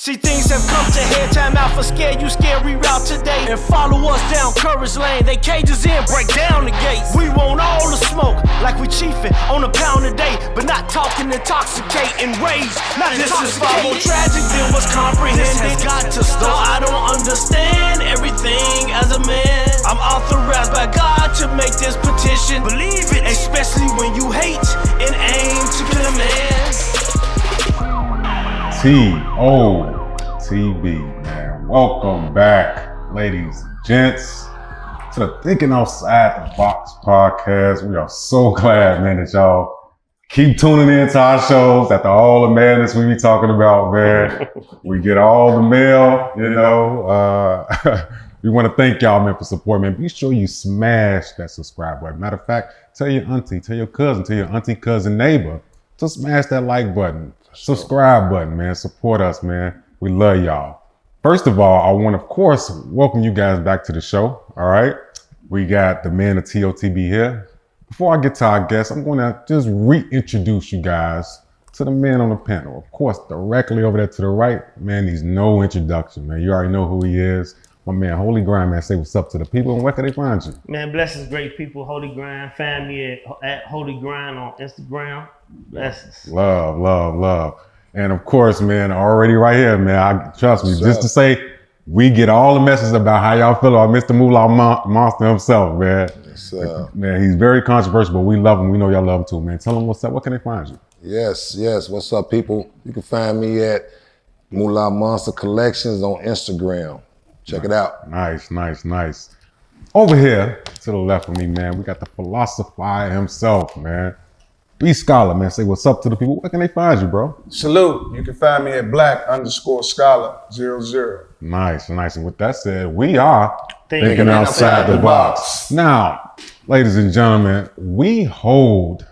See, things have come to head, time out for scare you, scary route today. And follow us down Courage Lane, they cages in, break down the gates. We want all the smoke, like we chiefin' on a pound a day, but not talking intoxicating rage. Not this is far more tragic than what's comprehended. This has got to stop. I don't understand everything as a man. I'm authorized by God to make this petition. Believe it, especially when you hate and aim to kill a man. TOTB, man. Welcome back, ladies and gents, to the Thinking Outside the Box podcast. We are so glad, man, that y'all keep tuning in to our shows after all the madness we be talking about, man. We get all the mail, you know. We want to thank y'all, man, for support, man. Be sure you smash that subscribe button. Matter of fact, tell your auntie, tell your cousin, tell your auntie, cousin, neighbor to smash that like button. Subscribe button, man. Support us, man. We love y'all. First of all, I want to, of course, welcome you guys back to the show. All right. We got the man of TOTB here. Before I get to our guests, I'm going to just reintroduce you guys to the man on the panel. Of course, directly over there to the right, man, needs no introduction, man. You already know who he is. My man, Holy Grind, man. Say what's up to the people and where can they find you? Man, blessings, great people. Holy Grind, find me at Holy Grind on Instagram. Blessings. Love, love, love. And of course, man, already right here, man, trust me, just to say, we get all the messages about how y'all feel about Mr. Moolah Monster himself, man. Yes, man, he's very controversial, but we love him. We know y'all love him too, man. Tell him what's up. Where can they find you? Yes. What's up, people? You can find me at Moolah Monster Collections on Instagram. Check it out. Nice. Over here to the left of me, man, we got the philosopher himself, man. B Scholar, man. Say what's up to the people. Where can they find you, bro? Salute. You can find me at black_scholar00. Nice. And with that said, we are Thinking outside the box. Now, ladies and gentlemen, we hold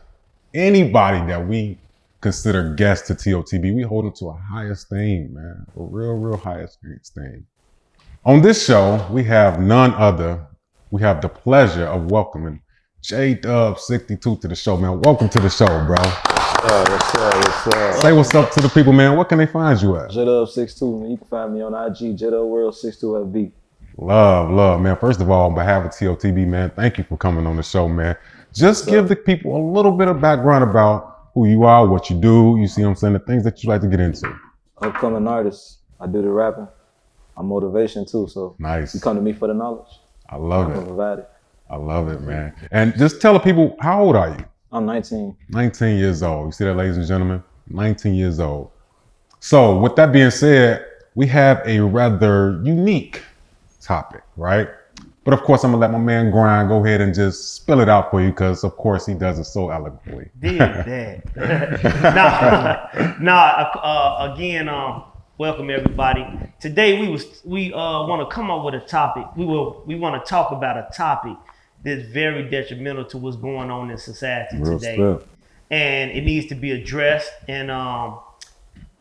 anybody that we consider guests to TOTB, we hold them to a high esteem, man. A real high esteem. On this show, we have none other. We have the pleasure of welcoming J-Dub62 to the show, man. Welcome to the show, bro. What's up? Say what's up to the people, man. What can they find you at? J-Dub62, man. You can find me on IG, J-Dub62FB. Love, man. First of all, on behalf of TOTB, man, thank you for coming on the show, man. Just give the people a little bit of background about who you are, what you do, you see what I'm saying, the things that you like to get into. Upcoming artist. I do the rapping. I'm motivation too, so nice. You come to me for the knowledge. I love I can provide it. I love it, man. And just tell the people, how old are you? I'm 19. 19 years old. You see that, ladies and gentlemen? 19 years old. So with that being said, we have a rather unique topic, right? But of course, I'm gonna let my man Grind go ahead and just spill it out for you because of course he does it so eloquently. Dig that. Again, welcome everybody. Today we want to come up with a topic. We want to talk about a topic that's very detrimental to what's going on in society today, and it needs to be addressed. And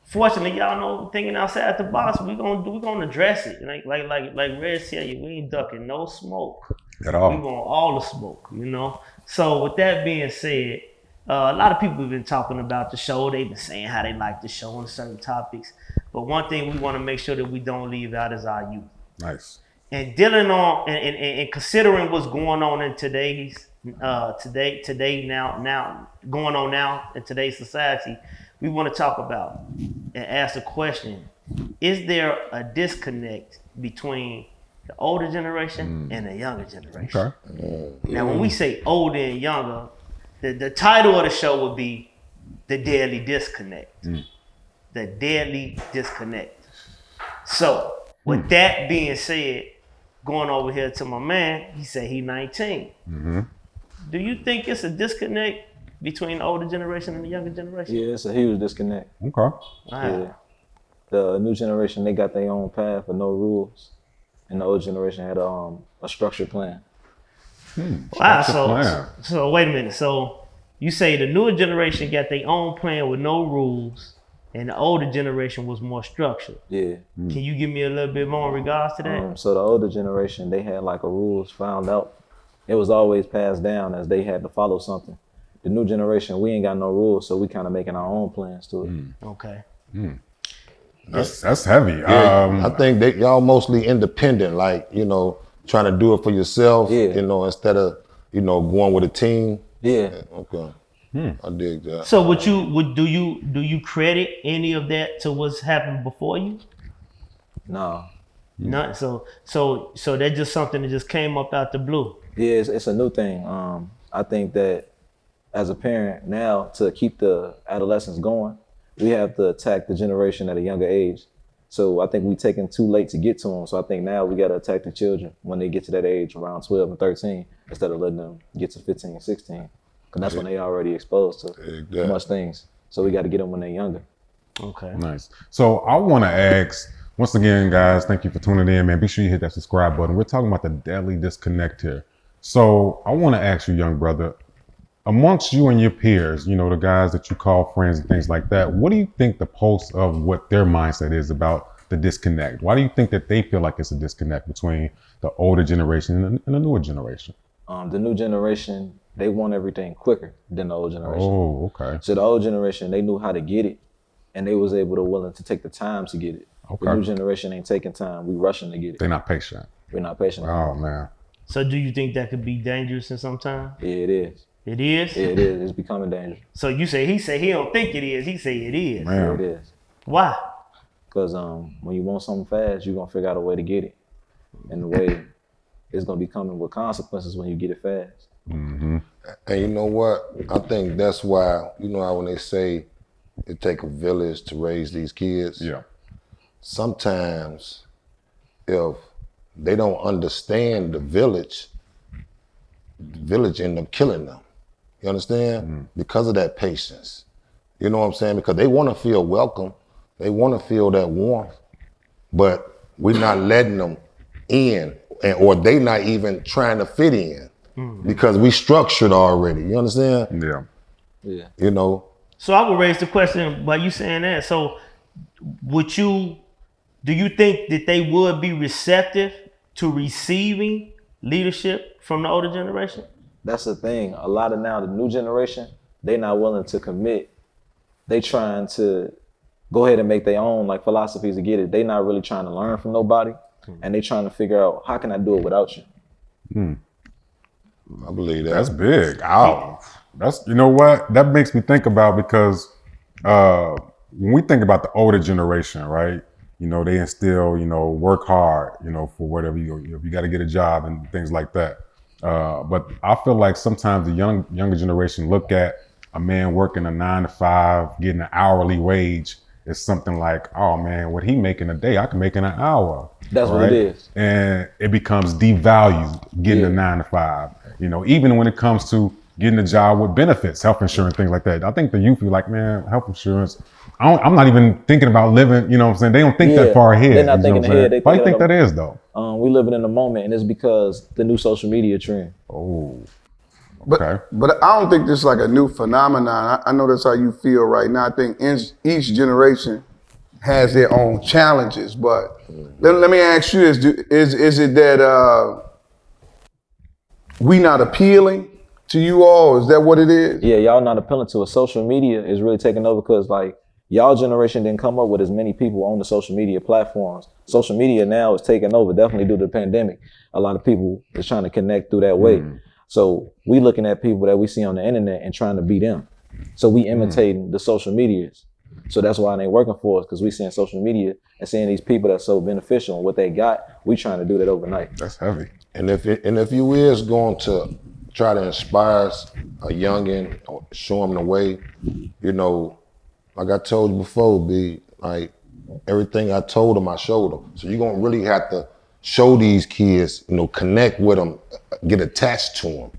fortunately, y'all know, thinking outside the box, we're gonna address it. Like Red tell you, we ain't ducking no smoke at all. We want all the smoke, you know. So with that being said, a lot of people have been talking about the show. They've been saying how they like the show on certain topics. But one thing we want to make sure that we don't leave out is our youth. Nice. And dealing on and considering what's going on in today going on now in today's society, we want to talk about and ask the question: is there a disconnect between the older generation and the younger generation? Okay. Now, when we say older and younger, the title of the show would be The Deadly Disconnect. The Deadly Disconnect. So, with that being said, going over here to my man, he said he 19. Mm-hmm. Do you think it's a disconnect between the older generation and the younger generation? Yeah, it's a huge disconnect. Okay. Wow. Yeah. The new generation, they got their own path with no rules. And the old generation had a structured plan. Wow, so wait a minute. So you say the newer generation got their own plan with no rules, and the older generation was more structured. Yeah. Can you give me a little bit more in regards to that? So the older generation, they had like a rules found out. It was always passed down as they had to follow something. The new generation, we ain't got no rules, so we kind of making our own plans to it. Okay. That's heavy. Yeah, I think that y'all mostly independent, like, trying to do it for yourself, instead of, going with a team. Yeah. Okay. I dig that. So do you credit any of that to what's happened before you? No. Not so that's just something that just came up out the blue. Yeah, it's a new thing. I think that as a parent now, to keep the adolescents going, we have to attack the generation at a younger age. So I think we taking too late to get to them. So I think now we got to attack the children when they get to that age around 12 and 13 instead of letting them get to 15 and 16. Because that's when they already exposed to much things. So we got to get them when they're younger. Okay. Nice. So I want to ask, once again, guys, thank you for tuning in, man. Be sure you hit that subscribe button. We're talking about the deadly disconnect here. So I want to ask you, young brother, amongst you and your peers, the guys that you call friends and things like that, what do you think the pulse of what their mindset is about the disconnect? Why do you think that they feel like it's a disconnect between the older generation and the newer generation? The new generation, they want everything quicker than the old generation. Oh, okay. So the old generation, they knew how to get it, and they was willing to take the time to get it. Okay. The new generation ain't taking time. We rushing to get it. They're not patient. We're not patient. Oh, man. So do you think that could be dangerous in some time? Yeah, it is. It is? Yeah, it is. It's becoming dangerous. So he say he don't think it is. He say it is. Man. Yeah, it is. Why? Because when you want something fast, you're going to figure out a way to get it. And the way it's going to be coming with consequences when you get it fast. Mm-hmm. And you know what? I think that's why, how when they say it take a village to raise these kids. Yeah. Sometimes if they don't understand the village end up killing them. You understand? Because of that patience. You know what I'm saying? Because they want to feel welcome. They want to feel that warmth. But we're not letting them in, or they not even trying to fit in because we structured already. You understand? Yeah. Yeah. So I would raise the question by you saying that. So do you think that they would be receptive to receiving leadership from the older generation? That's the thing. A lot of now, the new generation, they not willing to commit. They trying to go ahead and make their own philosophies to get it. They not really trying to learn from nobody. And they trying to figure out, how can I do it without you? I believe that. That's big. Ow. That's, what? That makes me think about, because when we think about the older generation, right? They instill, work hard, for whatever you got to get a job and things like that. But I feel like sometimes the younger generation look at a man working a 9 to 5, getting an hourly wage is something like, oh man, what he making a day, I can make in an hour. That's right? What it is. And it becomes devalued getting a 9 to 5. Even when it comes to getting a job with benefits, health insurance, things like that. I think the youth be like, man, health insurance, I'm not even thinking about living, what I'm saying? They don't think that far ahead. They're not thinking ahead. Why do you think that is, though? We living in the moment, and it's because the new social media trend. Oh, okay. But I don't think this is like a new phenomenon. I know that's how you feel right now. I think each generation has their own challenges, but let me ask you this, is it that we not appealing to you all? Is that what it is? Yeah, y'all not appealing to it. Social media is really taking over because y'all generation didn't come up with as many people on the social media platforms. Social media now is taking over, definitely due to the pandemic. A lot of people is trying to connect through that way. So we looking at people that we see on the internet and trying to be them. So we imitating the social medias. So that's why it ain't working for us, because we seeing social media and seeing these people that's so beneficial and what they got, we trying to do that overnight. That's heavy. And if you is going to try to inspire a youngin, or show them the way, like I told you before, be like everything I told them, I showed them. So you're gonna really have to show these kids, connect with them, get attached to them.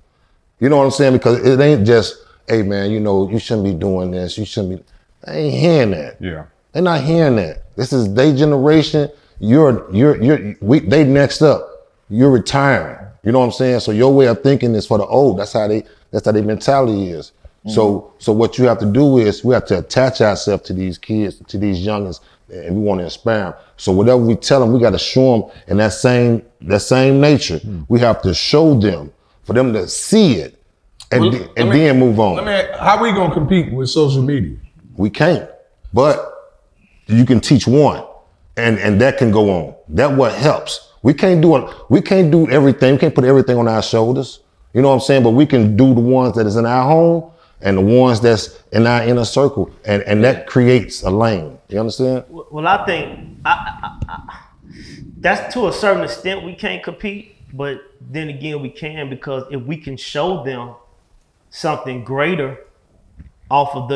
You know what I'm saying? Because it ain't just, hey man, you shouldn't be doing this. You shouldn't be. They ain't hearing that. Yeah. They're not hearing that. This is their generation. They next up. You're retiring. You know what I'm saying? So your way of thinking is for the old. That's how their mentality is. So what you have to do is we have to attach ourselves to these kids, to these youngins, and we want to inspire them. So whatever we tell them, we got to show them in that same nature. We have to show them for them to see it and then move on. How we gonna compete with social media? We can't, but you can teach one. and that can go on. That what helps. We can't do everything. We can't put everything on our shoulders. You know what I'm saying? But we can do the ones that is in our home and the ones that's in our inner circle, and that creates a lane. You understand? Well, I think that's to a certain extent we can't compete, but then again we can, because if we can show them something greater off of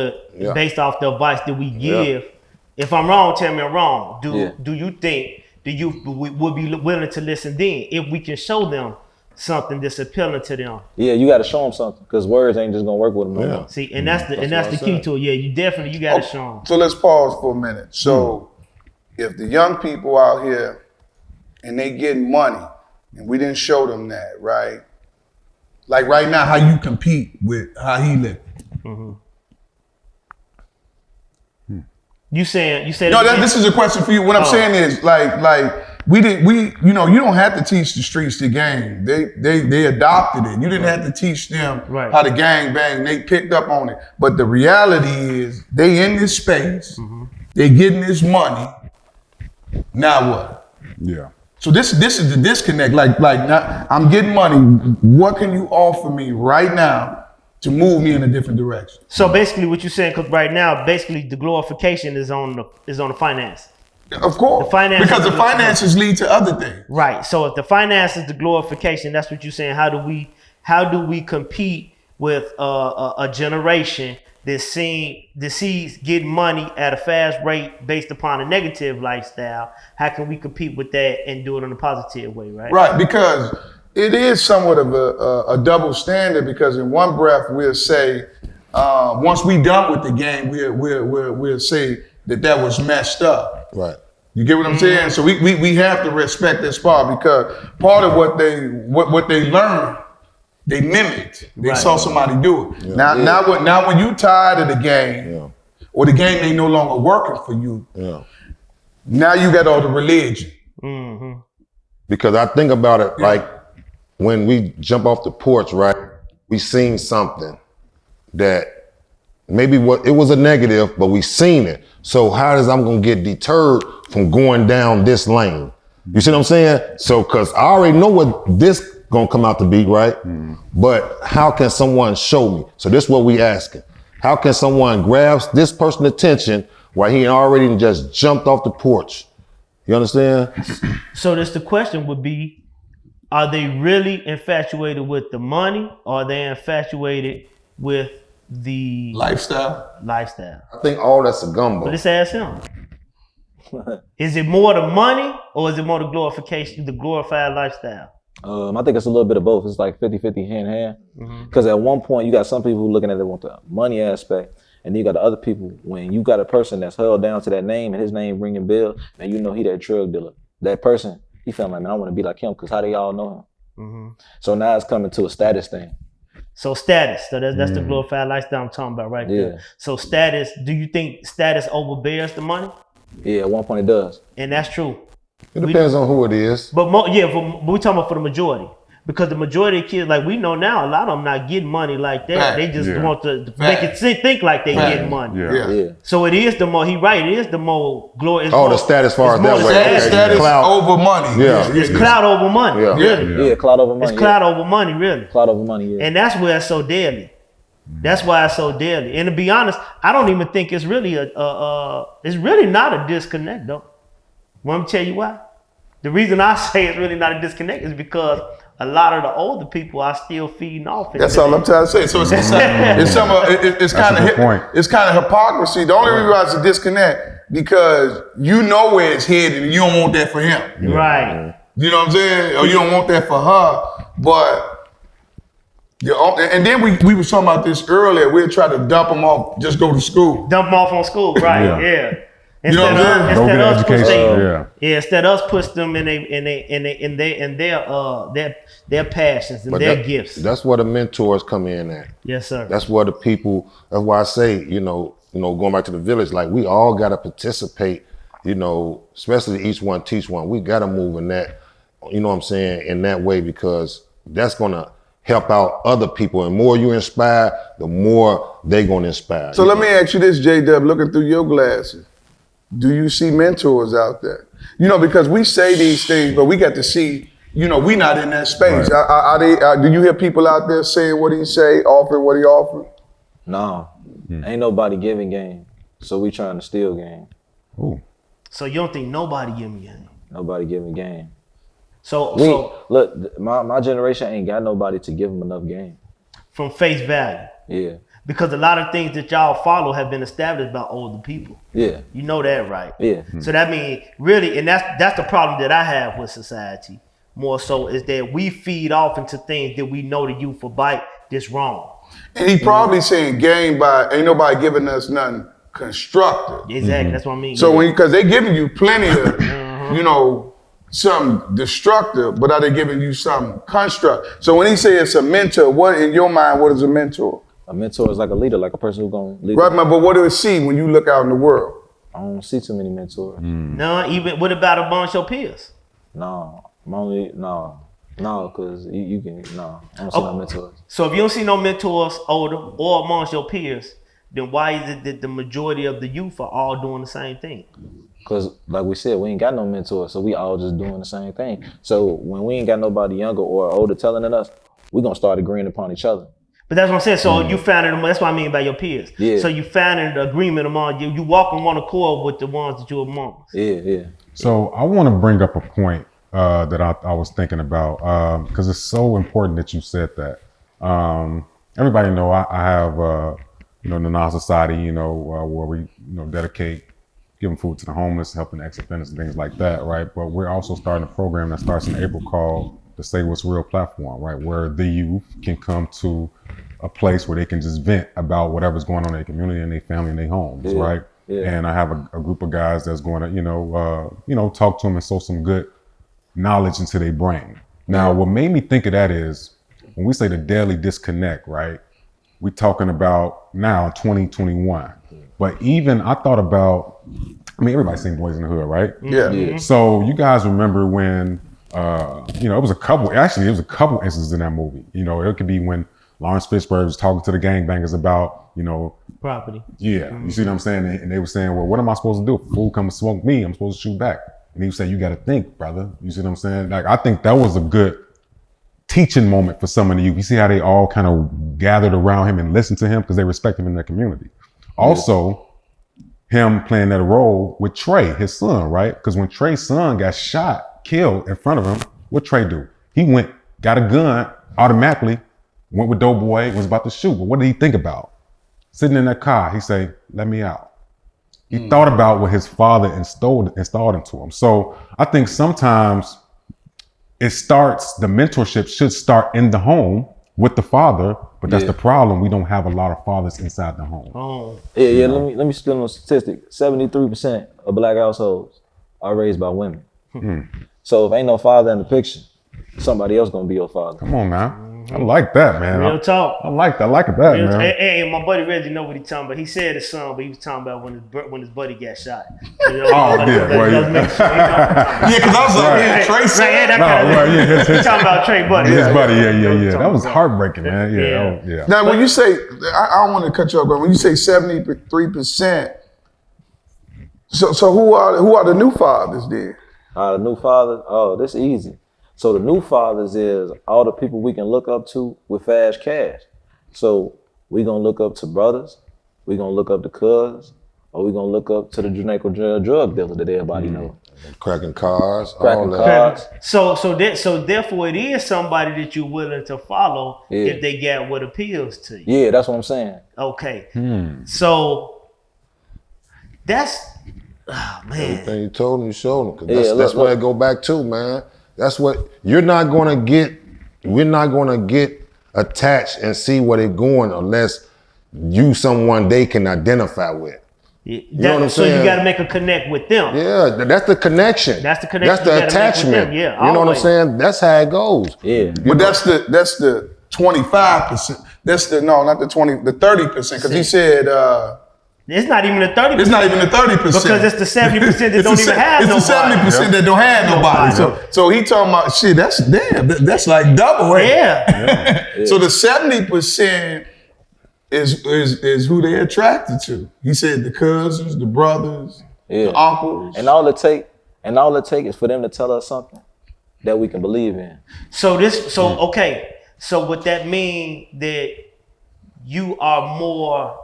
based off the advice that we give. If I'm wrong, tell me I'm wrong. Do you think the youth would be willing to listen then if we can show them something that's appealing to them? Yeah, you got to show them something, because words ain't just gonna work with them. No more. See, and that's the key to it. Yeah, you got to show them. So let's pause for a minute. So if the young people out here and they getting money and we didn't show them that, right? Like right now, how you compete with how he living? You said no. This is a question for you. What I'm saying is like you don't have to teach the streets the game. They adopted it. You didn't have to teach them how to gang bang. They picked up on it. But the reality is they in this space. They getting this money. Now what? Yeah. So this is the disconnect. Like now, I'm getting money. What can you offer me right now to move me in a different direction? So basically, what you're saying, because right now, basically, the glorification is on the finance. Of course, because the finances lead to other things. Right. So if the finance is the glorification, that's what you're saying. How do we compete with a generation that sees getting money at a fast rate based upon a negative lifestyle? How can we compete with that and do it in a positive way? Right. Right. Because it is somewhat of a double standard, because in one breath we'll say, once we done with the game, we'll say that was messed up. Right. You get what I'm saying? So we have to respect this part, because part of what they learned, they mimicked. They saw somebody do it. Yeah. Now when you tired of the game, or the game ain't no longer working for you, now you got all the religion. Because I think about it like, when we jump off the porch, right, we seen something that maybe it was a negative, but we seen it. So how is I'm gonna get deterred from going down this lane? You see what I'm saying? So, cause I already know what this gonna come out to be, right? But how can someone show me? So this is what we asking. How can someone grab this person's attention while he already just jumped off the porch? You understand? So the question would be, are they really infatuated with the money, or are they infatuated with the lifestyle? I think all that's a gumbo. But let's ask him. Is it more the money, or is it more the glorification, the glorified lifestyle? I think it's a little bit of both. It's like 50-50 hand in hand. Because at one point you got some people looking at it with the money aspect, and then you got the other people, when you got a person that's held down to that name and his name ringing bell, and you know he that drug dealer. That person, he felt like, man, I want to be like him, because how they all know him. So now it's coming to a status thing. So status, so that's the glorified lifestyle I'm talking about right there. So status, do you think status overbears the money? Yeah, at one point it does. And that's true. It depends on who it is. But we're talking about for the majority. Because the majority of kids, like we know now, a lot of them not getting money like that. They just want to make it think like they getting money. So it is the more, it is the more glory. The status far as that way. Status over money. It's clout over money. Yeah, clout over money. It's clout over money, really. Clout over money, And that's where it's so deadly. That's why it's so deadly. And to be honest, I don't even think it's really it's really not a disconnect though. Let me tell you why. The reason I say it's really not a disconnect is because a lot of the older people are still feeding off. That's all I'm trying to say. So it's kind of hypocrisy. The only reason why it's a disconnect, because you know where it's headed and you don't want that for him. Right. You know what I'm saying? Or you don't want that for her. But and then we were talking about this earlier. We'll try to dump them off, just go to school. Dump them off on school, right? Yeah. You know what I'm saying? Go get education. Instead us push them in their passions and their gifts. That's where the mentors come in at. Yes, sir. That's where the people. That's why I say, going back to the village, like we all got to participate. Especially each one teach one. We got to move in that. You know what I'm saying? In that way, because that's gonna help out other people. And the more you inspire, the more they gonna inspire. So let me ask you this, J-Dub, looking through your glasses. do you see mentors out there? You know, because we say these things, but we got to see, you know, we not in that space. Right. Do you hear people out there saying what he say, offering what he offering? No, ain't nobody giving game. So we trying to steal game. Ooh. So you don't think nobody giving game? Nobody giving game. So Look, my generation ain't got nobody to give them enough game. from face value, Yeah, because a lot of things that y'all follow have been established by older people. yeah, You know that, right? yeah. So that means really, and that's the problem that I have with society more so is that we feed off into things that we know the youth will bite that's wrong. And he probably saying game by ain't nobody giving us nothing constructive. Exactly, that's what I mean. So because they giving you plenty of, you know, something destructive, but are they giving you something constructive? So when he say it's a mentor, what in your mind, what is a mentor? A mentor is like a leader, like a person who's gonna lead. Right, man, but what do it see when you look out in the world? I don't see too many mentors. No, even what about amongst your peers? No, because you can I don't see no mentors. So if you don't see no mentors older or amongst your peers, then why is it that the majority of the youth are all doing the same thing? Because like we said, we ain't got no mentors, so we all just doing the same thing. So when we ain't got nobody younger or older telling than us, we gonna start agreeing upon each other. But that's what I'm saying. So you found it. That's what I mean by your peers. Yeah. So you found an agreement among you. You walk in one accord with the ones that you're amongst. Yeah. So I want to bring up a point that I was thinking about because it's so important that you said that. Everybody know I have the Nana Society, where we dedicate giving food to the homeless, helping ex-offenders and things like that, right? But we're also starting a program that starts in April called the Say What's Real platform, right? Where the youth can come to a place where they can just vent about whatever's going on in their community and their family and their homes, right? Yeah. And I have a group of guys that's going to, talk to them and sow some good knowledge into their brain. Now, what made me think of that is when we say the daily disconnect, right? We're talking about now 2021. But even I thought about, everybody's seen Boys in the Hood, right? Yeah. So you guys remember when, it was a couple instances in that movie. It could be when Lawrence Fishburne was talking to the gangbangers about, Property. Yeah, you see what I'm saying? And they were saying, well, what am I supposed to do? If a fool come and smoke me, I'm supposed to shoot back. And he was saying, you got to think, brother. You see what I'm saying? Like, I think that was a good teaching moment for some of the youth. You see how they all kind of gathered around him and listened to him because they respect him in their community. Also, him playing that role with Trey, his son, right? Because when Trey's son got killed in front of him, what Trey do? He went, got a gun, automatically went with Doughboy, was about to shoot. But what did he think about? Sitting in that car, he say, let me out. He thought about what his father installed into him. So I think sometimes the mentorship should start in the home with the father, but that's the problem. We don't have a lot of fathers inside the home. Oh. Yeah. Let me spin on a statistic. 73% of black households are raised by women. So if ain't no father in the picture, somebody else gonna be your father. Come on now. I like that, man. Real talk. I like that, Real man. Hey, my buddy Reggie know what he's talking about. He said his son, but he was talking about when his buddy got shot. Oh, yeah, well, Yeah, because I was like, Trey said. He's talking about Trey Buddy. his buddy, yeah. That was heartbreaking, man. Yeah. Now, when you say, I don't want to cut you off, but when you say 73%, so who are the new fathers then? The new fathers, this easy. So the new fathers is all the people we can look up to with fast cash. So we gonna look up to brothers, we gonna look up to cousins, or we gonna look up to the drug dealer that everybody know. Cracking cars, Cracking all that. cars. So therefore it is somebody that you're willing to follow if they got what appeals to you. Yeah, that's what I'm saying. Okay. So that's man. Everything you told them, you showed them. That's where I go back to, man. That's what we're not gonna get attached and see where they're going unless you someone they can identify with. You know what I'm saying? So you got to make a connect with them. Yeah, that's the connection. That's the connection. That's the attachment. Yeah, you know what I'm saying? That's how it goes. Yeah. But that's the 25%. That's not the 20, the 30%. Because he said it's not even the 30%. it's not even the 30%. Because it's the 70% that don't even have nobody. It's the 70% that don't have nobody. So he talking about shit. That's like double. Yeah. So the 70% is who they attracted to. He said the cousins, the brothers, Yeah. the uncles. And all it take is for them to tell us something that we can believe in. Okay. So would that mean that you are more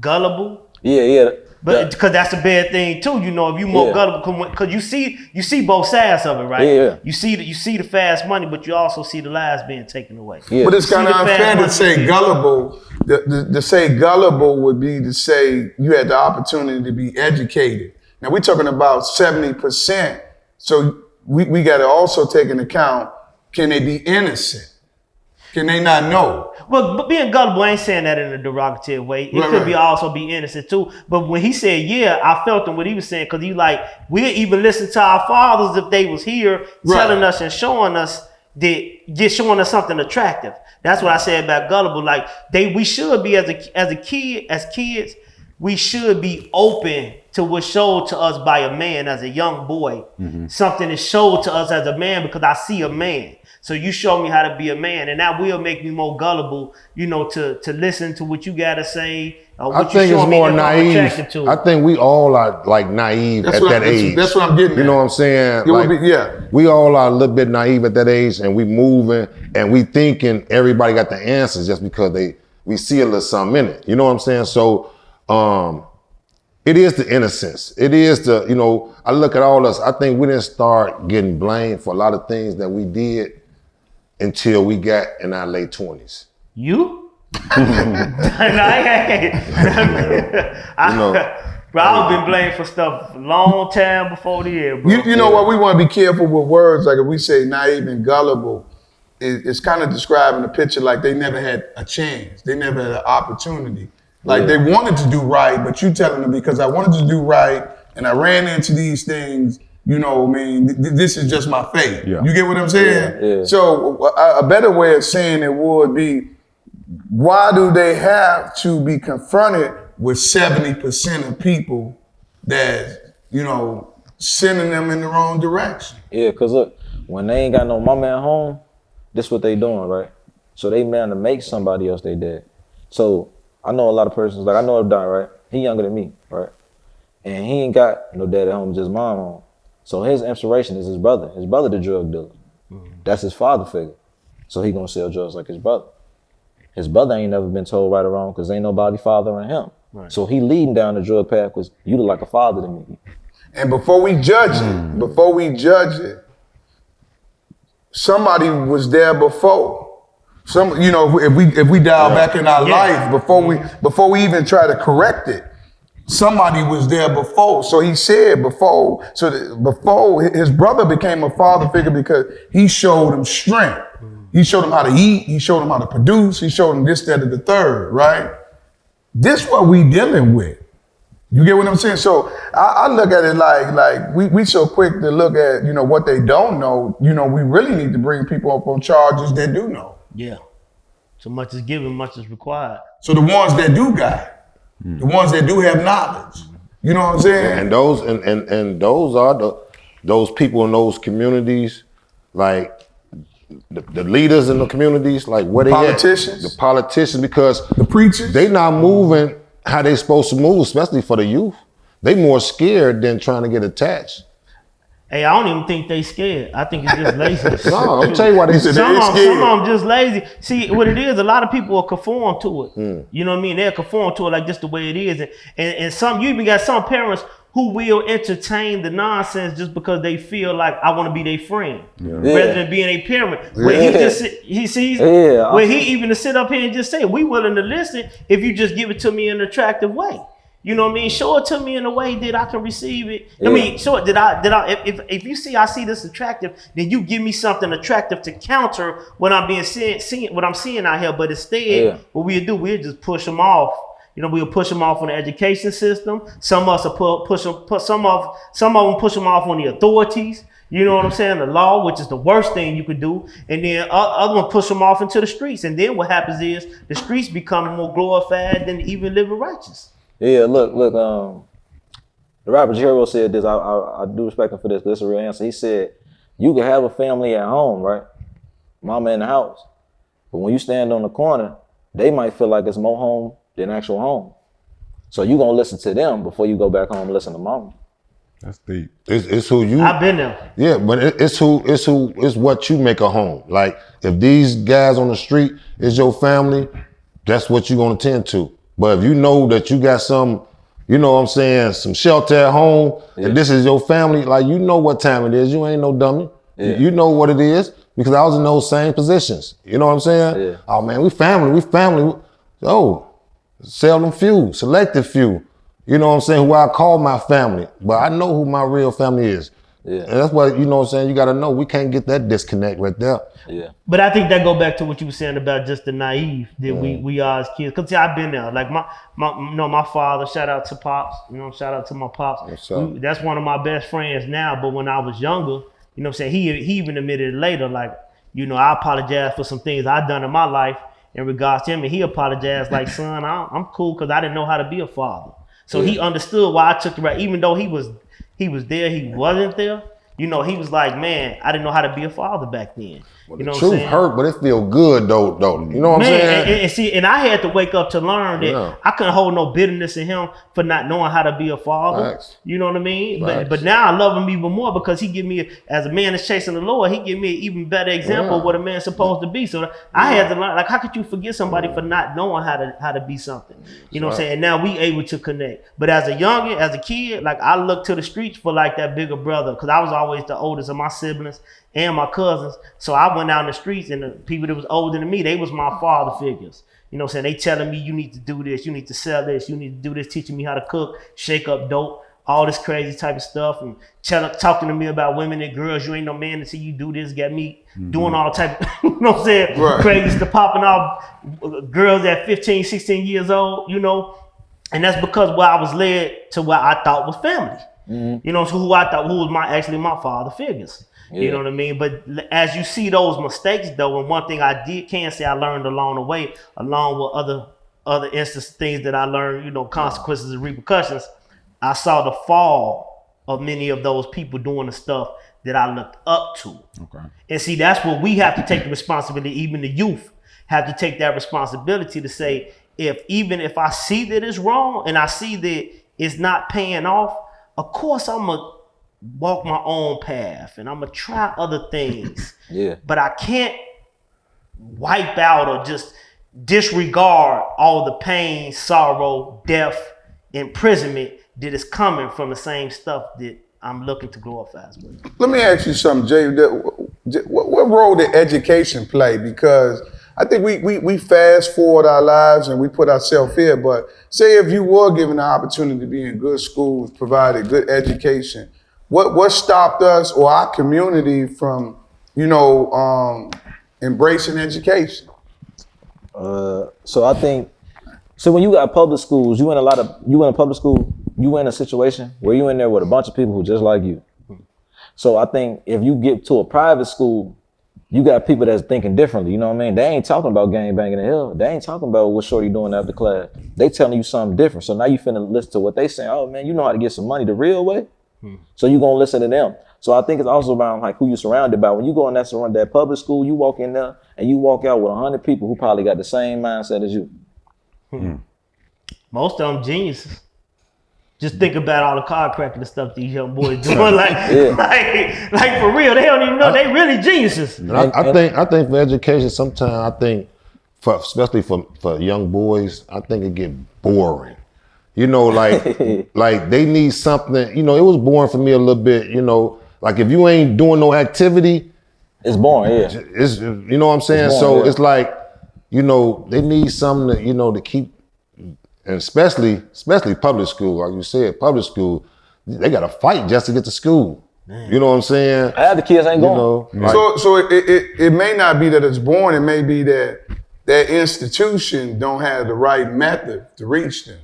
gullible? Yeah. But because that's a bad thing too, you know, if you more gullible, because you see both sides of it, right? Yeah. You see the fast money, but you also see the lives being taken away. Yeah. But it's See kind of the fast unfair to money say being- gullible. To say gullible would be to say you had the opportunity to be educated. Now we're talking about 70%. So we got to also take into account, can they be innocent? Can they not know? Well, but being gullible, I ain't saying that in a derogatory way. It Right, could right. be also be innocent too. But when he said, yeah, I felt him what he was saying, because he like, we'll even listen to our fathers if they was here telling us and showing us showing us something attractive. That's what I said about gullible. Like we should be as kids, we should be open to what's showed to us by a man as a young boy. Something is showed to us as a man because I see a man. So you show me how to be a man, and that will make me more gullible, you know, to listen to what you gotta say. I think it's more naive. I think we all are like naive at that age. That's what I'm getting at. You know what I'm saying? It would be, We all are a little bit naive at that age, and we moving and we thinking everybody got the answers just because we see a little something in it. You know what I'm saying? So it is the innocence. It is the, you know, I look at all us, I think we didn't start getting blamed for a lot of things that we did until we got in our late 20s. You? Bro, I've been blamed for stuff a long time before the year, bro. You know what? We want to be careful with words. Like if we say naive and gullible, it's kind of describing the picture like they never had a chance. They never had an opportunity. Like they wanted to do right, but you telling them because I wanted to do right and I ran into these things, you know, I mean, this is just my fate. Yeah. You get what I'm saying? Yeah. So a better way of saying it would be, why do they have to be confronted with 70% of people that, you know, sending them in the wrong direction? Yeah, cause look, when they ain't got no mama at home, this what they doing, right? So they man to make somebody else they dad. So I know a lot of persons, like I know Don, right? He younger than me, right? And he ain't got no dad at home, just mom home. So his inspiration is his brother. His brother the drug dealer. That's his father figure. So he gonna sell drugs like his brother. His brother ain't never been told right or wrong because ain't nobody fathering him. Right. So he leading down the drug path because you look like a father to me. And before we judge it, somebody was there before. Some, you know, if we dial back in our life before we even try to correct it, somebody was there before. So he said before his brother became a father figure because he showed him strength. He showed him how to eat. He showed him how to produce. He showed him this, that, and the third, right? This what we dealing with. You get what I'm saying? So I look at it like we so quick to look at, you know, what they don't know. You know, we really need to bring people up on charges that do know. Yeah. So much is given, much is required. So the ones that do got, the ones that do have knowledge, you know what I'm saying? And those and those are those people in those communities, like the leaders in the communities, like where they politicians, at? The politicians, because the preachers, they not moving how they supposed to move, especially for the youth. They more scared than trying to get attached. Hey, I don't even think they scared. I think it's just laziness. No, I'll tell you why they said some they of scared. them just lazy. See, what it is, a lot of people will conform to it. You know what I mean? They'll conform to it like just the way it is. And some, you even got some parents who will entertain the nonsense just because they feel like I want to be their friend, rather than being a parent. Where he sees, where he even to sit up here and just say, we willing to listen if you just give it to me in an attractive way. You know what I mean? Show it to me in a way that I can receive it. I mean, show it if you see I see this attractive, then you give me something attractive to counter what I'm what I'm seeing out here. But instead, what we'll do, we'll just push them off. You know, we'll push them off on the education system. Some of us will some of them push them off on the authorities. You know what I'm saying? The law, which is the worst thing you could do. And then other one push them off into the streets. And then what happens is the streets become more glorified than even living righteous. Yeah, look, the rapper Jero said this, I do respect him for this, but it's a real answer. He said, you can have a family at home, right? Mama in the house. But when you stand on the corner, they might feel like it's more home than actual home. So you gonna listen to them before you go back home and listen to mama. That's deep. It's who you. I've been there. Yeah, but it's what you make a home. Like if these guys on the street is your family, that's what you're gonna tend to. But if you know that you got some, you know what I'm saying, some shelter at home, and this is your family, like you know what time it is. You ain't no dummy. Yeah. You know what it is because I was in those same positions. You know what I'm saying? Yeah. Oh man, we family. Oh, seldom few, selective few. You know what I'm saying? Who I call my family, but I know who my real family is. Yeah. And that's what, you know what I'm saying, you gotta know. We can't get that disconnect right there. Yeah. But I think that go back to what you were saying about just the naive that we are as kids. Cause see, I've been there. Like my father, shout out to Pops, shout out to my Pops. That's one of my best friends now. But when I was younger, you know what I'm saying, he even admitted it later, like, I apologize for some things I've done in my life in regards to him. And he apologized like, son, I'm cool because I didn't know how to be a father. So he understood why I took the right, even though he was there, he wasn't there. He was like, man, I didn't know how to be a father back then. Well, the truth hurt, but it feel good though. You know what I'm saying? And I had to wake up to learn that I couldn't hold no bitterness in him for not knowing how to be a father. Facts. You know what I mean? Facts. But now I love him even more because he give me, as a man that's chasing the Lord, he give me an even better example of what a man's supposed to be. So I had to learn, like, how could you forgive somebody for not knowing how to be something? You know what I'm saying? And now we able to connect. But as a youngin', as a kid, like I looked to the streets for like that bigger brother because I was always the oldest of my siblings and my cousins. So I went out in the streets and the people that was older than me, they was my father figures. You know what I'm saying? They telling me you need to do this, you need to sell this, you need to do this, teaching me how to cook, shake up dope, all this crazy type of stuff, and talking to me about women and girls. You ain't no man until you do this, get me doing all type of, you know what I'm saying? Right. Crazy stuff, popping off girls at 15, 16 years old, and that's because where I was led to what I thought was family. So who was my father figures. Yeah. You know what I mean? But as you see those mistakes though, and one thing I can say I learned along the way, along with other instances, things that I learned, consequences and repercussions, I saw the fall of many of those people doing the stuff that I looked up to. Okay. And see, that's where we have to take the responsibility. Even the youth have to take that responsibility to say, even if I see that it's wrong and I see that it's not paying off, of course I'm going to walk my own path and I'm going to try other things. Yeah. But I can't wipe out or just disregard all the pain, sorrow, death, imprisonment that is coming from the same stuff that I'm looking to glorify as well. Let me ask you something, Jay. What role did education play? Because I think we fast forward our lives and we put ourselves here, but say if you were given the opportunity to be in good schools, provided good education, what stopped us or our community from, embracing education? So I think, when you got public schools, you in a public school, you in a situation where you in there with a bunch of people who just like you. So I think if you get to a private school, you got people that's thinking differently, you know what I mean? They ain't talking about gang banging in hell. They ain't talking about what shorty doing after class. They telling you something different. So now you finna listen to what they saying. Oh man, you know how to get some money the real way? So you gonna listen to them. So I think it's also about like who you surrounded by. When you go in that public school, you walk in there and you walk out with 100 people who probably got the same mindset as you. Most of them geniuses. Just think about all the car cracking and stuff these young boys doing. like for real, they don't even know they really geniuses. I think for education, sometimes especially for young boys, I think it get boring. Like they need something. It was boring for me a little bit. Like if you ain't doing no activity, it's boring. Yeah, it's you know what I'm saying. Boring, so yeah. it's like they need something to keep. And especially public school, like you said, public school, they got to fight just to get to school. Man. You know what I'm saying? The kids ain't going. So it may not be that it's boring. It may be that that institution don't have the right method to reach them.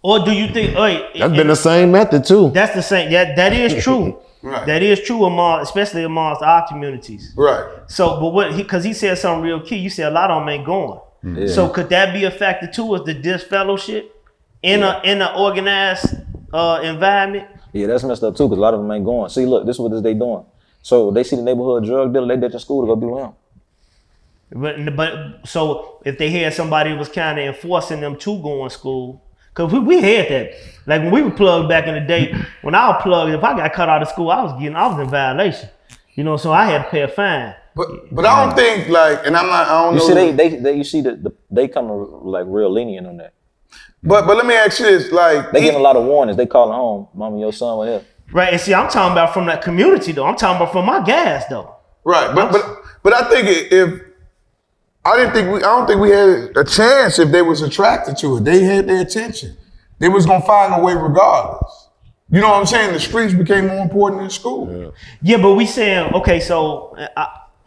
Or do you think? That's been the same method too. That's the same. That is true. Right. That is true especially amongst our communities. Right. So, but because he said something real key. You said a lot of them ain't going. Yeah. So could that be a factor too? Is the disfellowship in a organized environment? Yeah, that's messed up too, because a lot of them ain't going. See, look, this is what they doing. So they see the neighborhood drug dealer, they ditching school to go do him. But so if they had somebody who was kind of enforcing them to go in school, Cause we had that. Like when we were plugged back in the day, when I was plugged, if I got cut out of school, I was in violation. You know, so I had to pay a fine. But I don't think like, and I don't know. You see they come like real lenient on that. But let me ask you this, like they give a lot of warnings. They calling home, mama, your son was here. Right, and see, I'm talking about from that community though. I'm talking about from my gas though. Right, but I think I don't think we had a chance if they was attracted to it. They had their attention. They was gonna find a way regardless. You know what I'm saying? The streets became more important than school. Yeah, but we saying, okay, so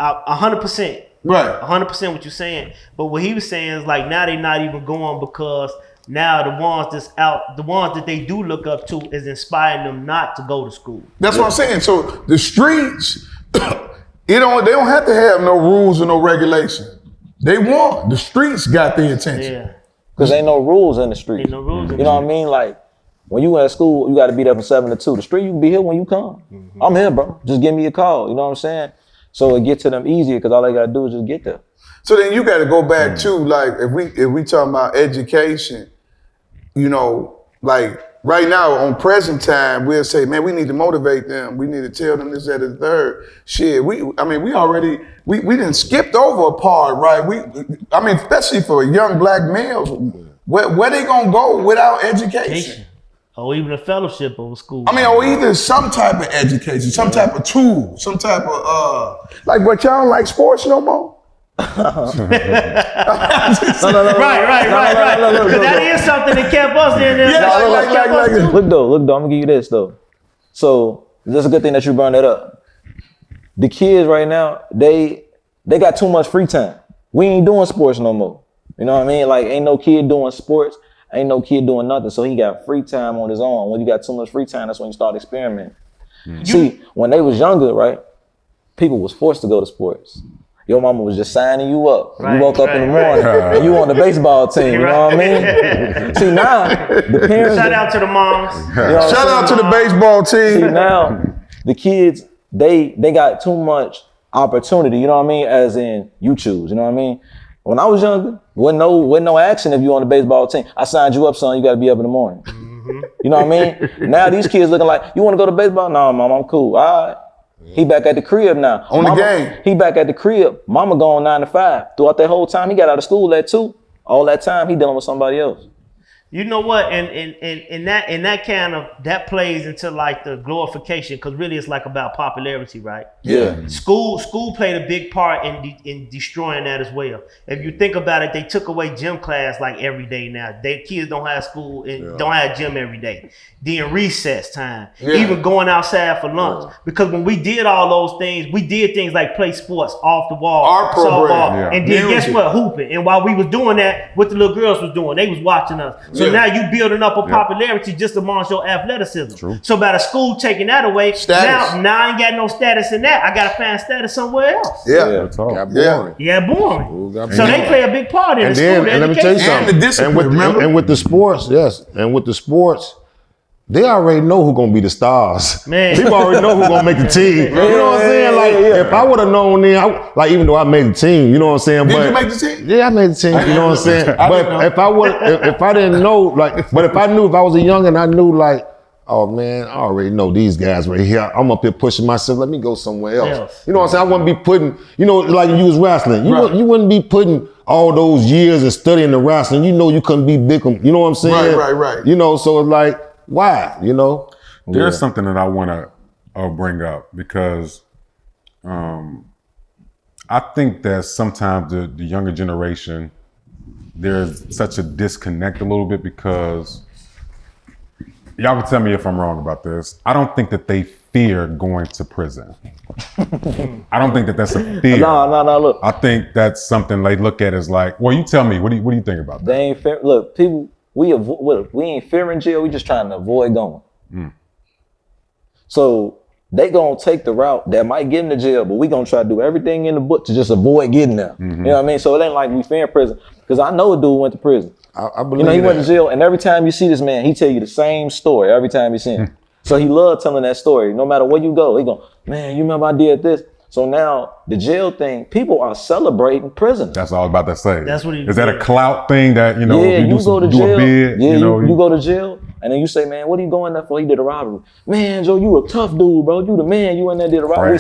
100%. Right. 100% what you're saying. But what he was saying is like now they not even going because now the ones that's out, the ones that they do look up to is inspiring them not to go to school. That's what I'm saying. So the streets, they don't have to have no rules or no regulation. They want the streets got their attention. Yeah. Because ain't no rules in the street. Ain't no rules in You know what I mean? Like when you at school, you got to be there from 7 to 2. The street, you can be here when you come. I'm here, bro. Just give me a call. You know what I'm saying? So it get to them easier because all they got to do is just get there. So then you got to go back to like if we talking about education, you know, like right now on present time, we'll say, man, we need to motivate them. We need to tell them this, that, and the third. Shit, we didn't skipped over a part, right? Especially for young black males, where they gonna go without education? Or even a fellowship over school. Or either some type of education, some type of tool, some type of like, what y'all don't like sports no more? Right. That is something that kept us in there. Look though, I'm gonna give you this though. So this is a good thing that you brought that up. The kids right now, they got too much free time. We ain't doing sports no more. You know what I mean? Like ain't no kid doing sports, ain't no kid doing nothing. So he got free time on his own. When you got too much free time, that's when you start experimenting. See, when they was younger, right, people was forced to go to sports. Your mama was just signing you up. You woke up in the morning and you on the baseball team, you know what I mean? See now, the parents— Shout out to the moms. Shout out to the baseball team. See now, the kids, they got too much opportunity, you know what I mean? As in, you choose, you know what I mean? When I was younger, wasn't no action if you on the baseball team. I signed you up, son, you gotta be up in the morning. You know what I mean? Now these kids looking like, you wanna go to baseball? No, mom, I'm cool, all right. He back at the crib now. On the game. He back at the crib. Mama gone 9 to 5. Throughout that whole time, he got out of school at 2. All that time, he dealing with somebody else. You know what? And that kind of that plays into like the glorification, because really it's like about popularity, right? Yeah. School played a big part in destroying that as well. If you think about it, they took away gym class like every day now. Kids don't have school and don't have gym every day. Then recess time, even going outside for lunch. Because when we did all those things, we did things like play sports off the wall, our program, and then guess what? Hooping. And while we was doing that, what the little girls was doing, they was watching us. So now you building up a popularity just amongst your athleticism. True. So by the school taking that away, now I ain't got no status in that. I gotta find status somewhere else. Got boring. So they play a big part in the school. And let me tell you something. And with the sports, and with the sports, they already know who's gonna be the stars. Man. People already know who's gonna make the team. You know what I'm saying? Like if I would have known then, like even though I made the team, you know what I'm saying? Did you make the team? Yeah, I made the team. You know what I'm saying? But if I didn't know, like, but if I knew, if I was a young and I knew, like, oh man, I already know these guys right here. I'm up here pushing myself. Let me go somewhere else. You know what I'm saying? I wouldn't be putting, you know, like you was wrestling. You wouldn't be putting all those years of studying the wrestling. You know you couldn't be big. You know what I'm saying? Right. You know, so it's like, why? You know? There's something that I want to bring up because I think that sometimes the younger generation, there's such a disconnect a little bit because y'all can tell me if I'm wrong about this. I don't think that they fear going to prison. I don't think that that's a fear. No, look. I think that's something they look at as like, well, you tell me, what do you think about that? They ain't fear. Look, people, we ain't fearing jail. We just trying to avoid going. So they gonna take the route that might get in the jail, but we gonna try to do everything in the book to just avoid getting there. You know what I mean? So it ain't like we fearing prison, because I know a dude went to prison. I believe you know, he went to jail, and every time you see this man, he tell you the same story every time you see him. So he loved telling that story. No matter where you go, he go, man, you remember I did this? So now the jail thing, people are celebrating prisoners. That's all I was about to say. That's what he Is that a did. clout thing that, you know, Yeah, if you go to do jail. a bid, Yeah, you know, you go to jail, and then you say, man, what are you going there for? He did a robbery. Man, Joe, you a tough dude, bro. You the man. You in there did a robbery.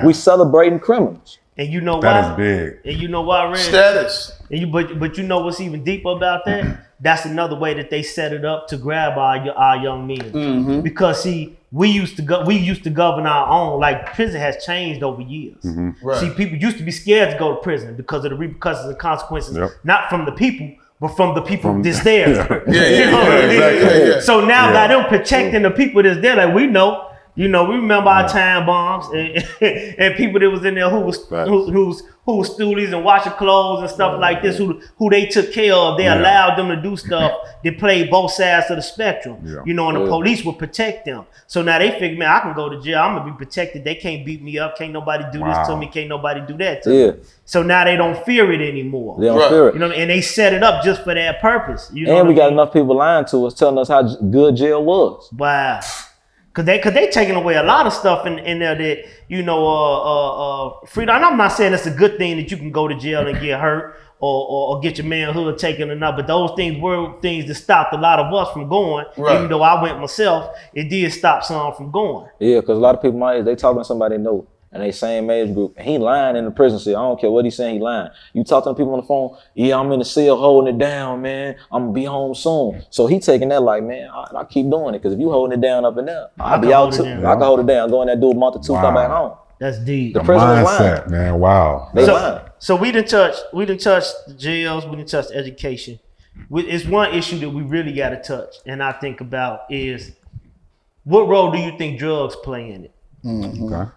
We celebrating criminals. And you know why? That is big. And you know why, Red? Status. And but you know what's even deeper about that? That's another way that they set it up to grab our young men. Because see, we used to govern our own. Like prison has changed over years. Right. See, people used to be scared to go to prison because of the repercussions and consequences, not from the people, but from the people that's there. Yeah. So now by them protecting the people that's there, like we know. You know, we remember our time bombs and people that was in there who was stoolies and washing clothes and stuff like this, who they took care of. They allowed them to do stuff that played both sides of the spectrum. You know, and the police would protect them. So now they figure, man, I can go to jail. I'm gonna be protected. They can't beat me up. Can't nobody do this to me. Can't nobody do that to me. So now they don't fear it anymore. They don't fear it. You know, and they set it up just for that purpose. You know, and we got enough people lying to us, telling us how good jail was. Wow. Cause they taking away a lot of stuff in there that, you know, freedom. And I'm not saying it's a good thing that you can go to jail and get hurt or get your manhood taken or not, but those things were things that stopped a lot of us from going. Even though I went myself, it did stop some from going. Yeah, because a lot of people my age, they talking to somebody they know, and they same age group, and he lying in the prison cell. I don't care what he's saying, he lying. You talk to the people on the phone, yeah, I'm in the cell holding it down, man. I'm gonna be home soon. So he taking that like, man, I keep doing it, because if you holding it down up in there, I'll be out too. I can hold it down, go in there, do a month or two, come back home. That's deep. The prison is mindset, lying. man. Wow. They lying. So we done touched the jails, we done touched education. It's one issue that we really got to touch, and I think about is, what role do you think drugs play in it? Okay.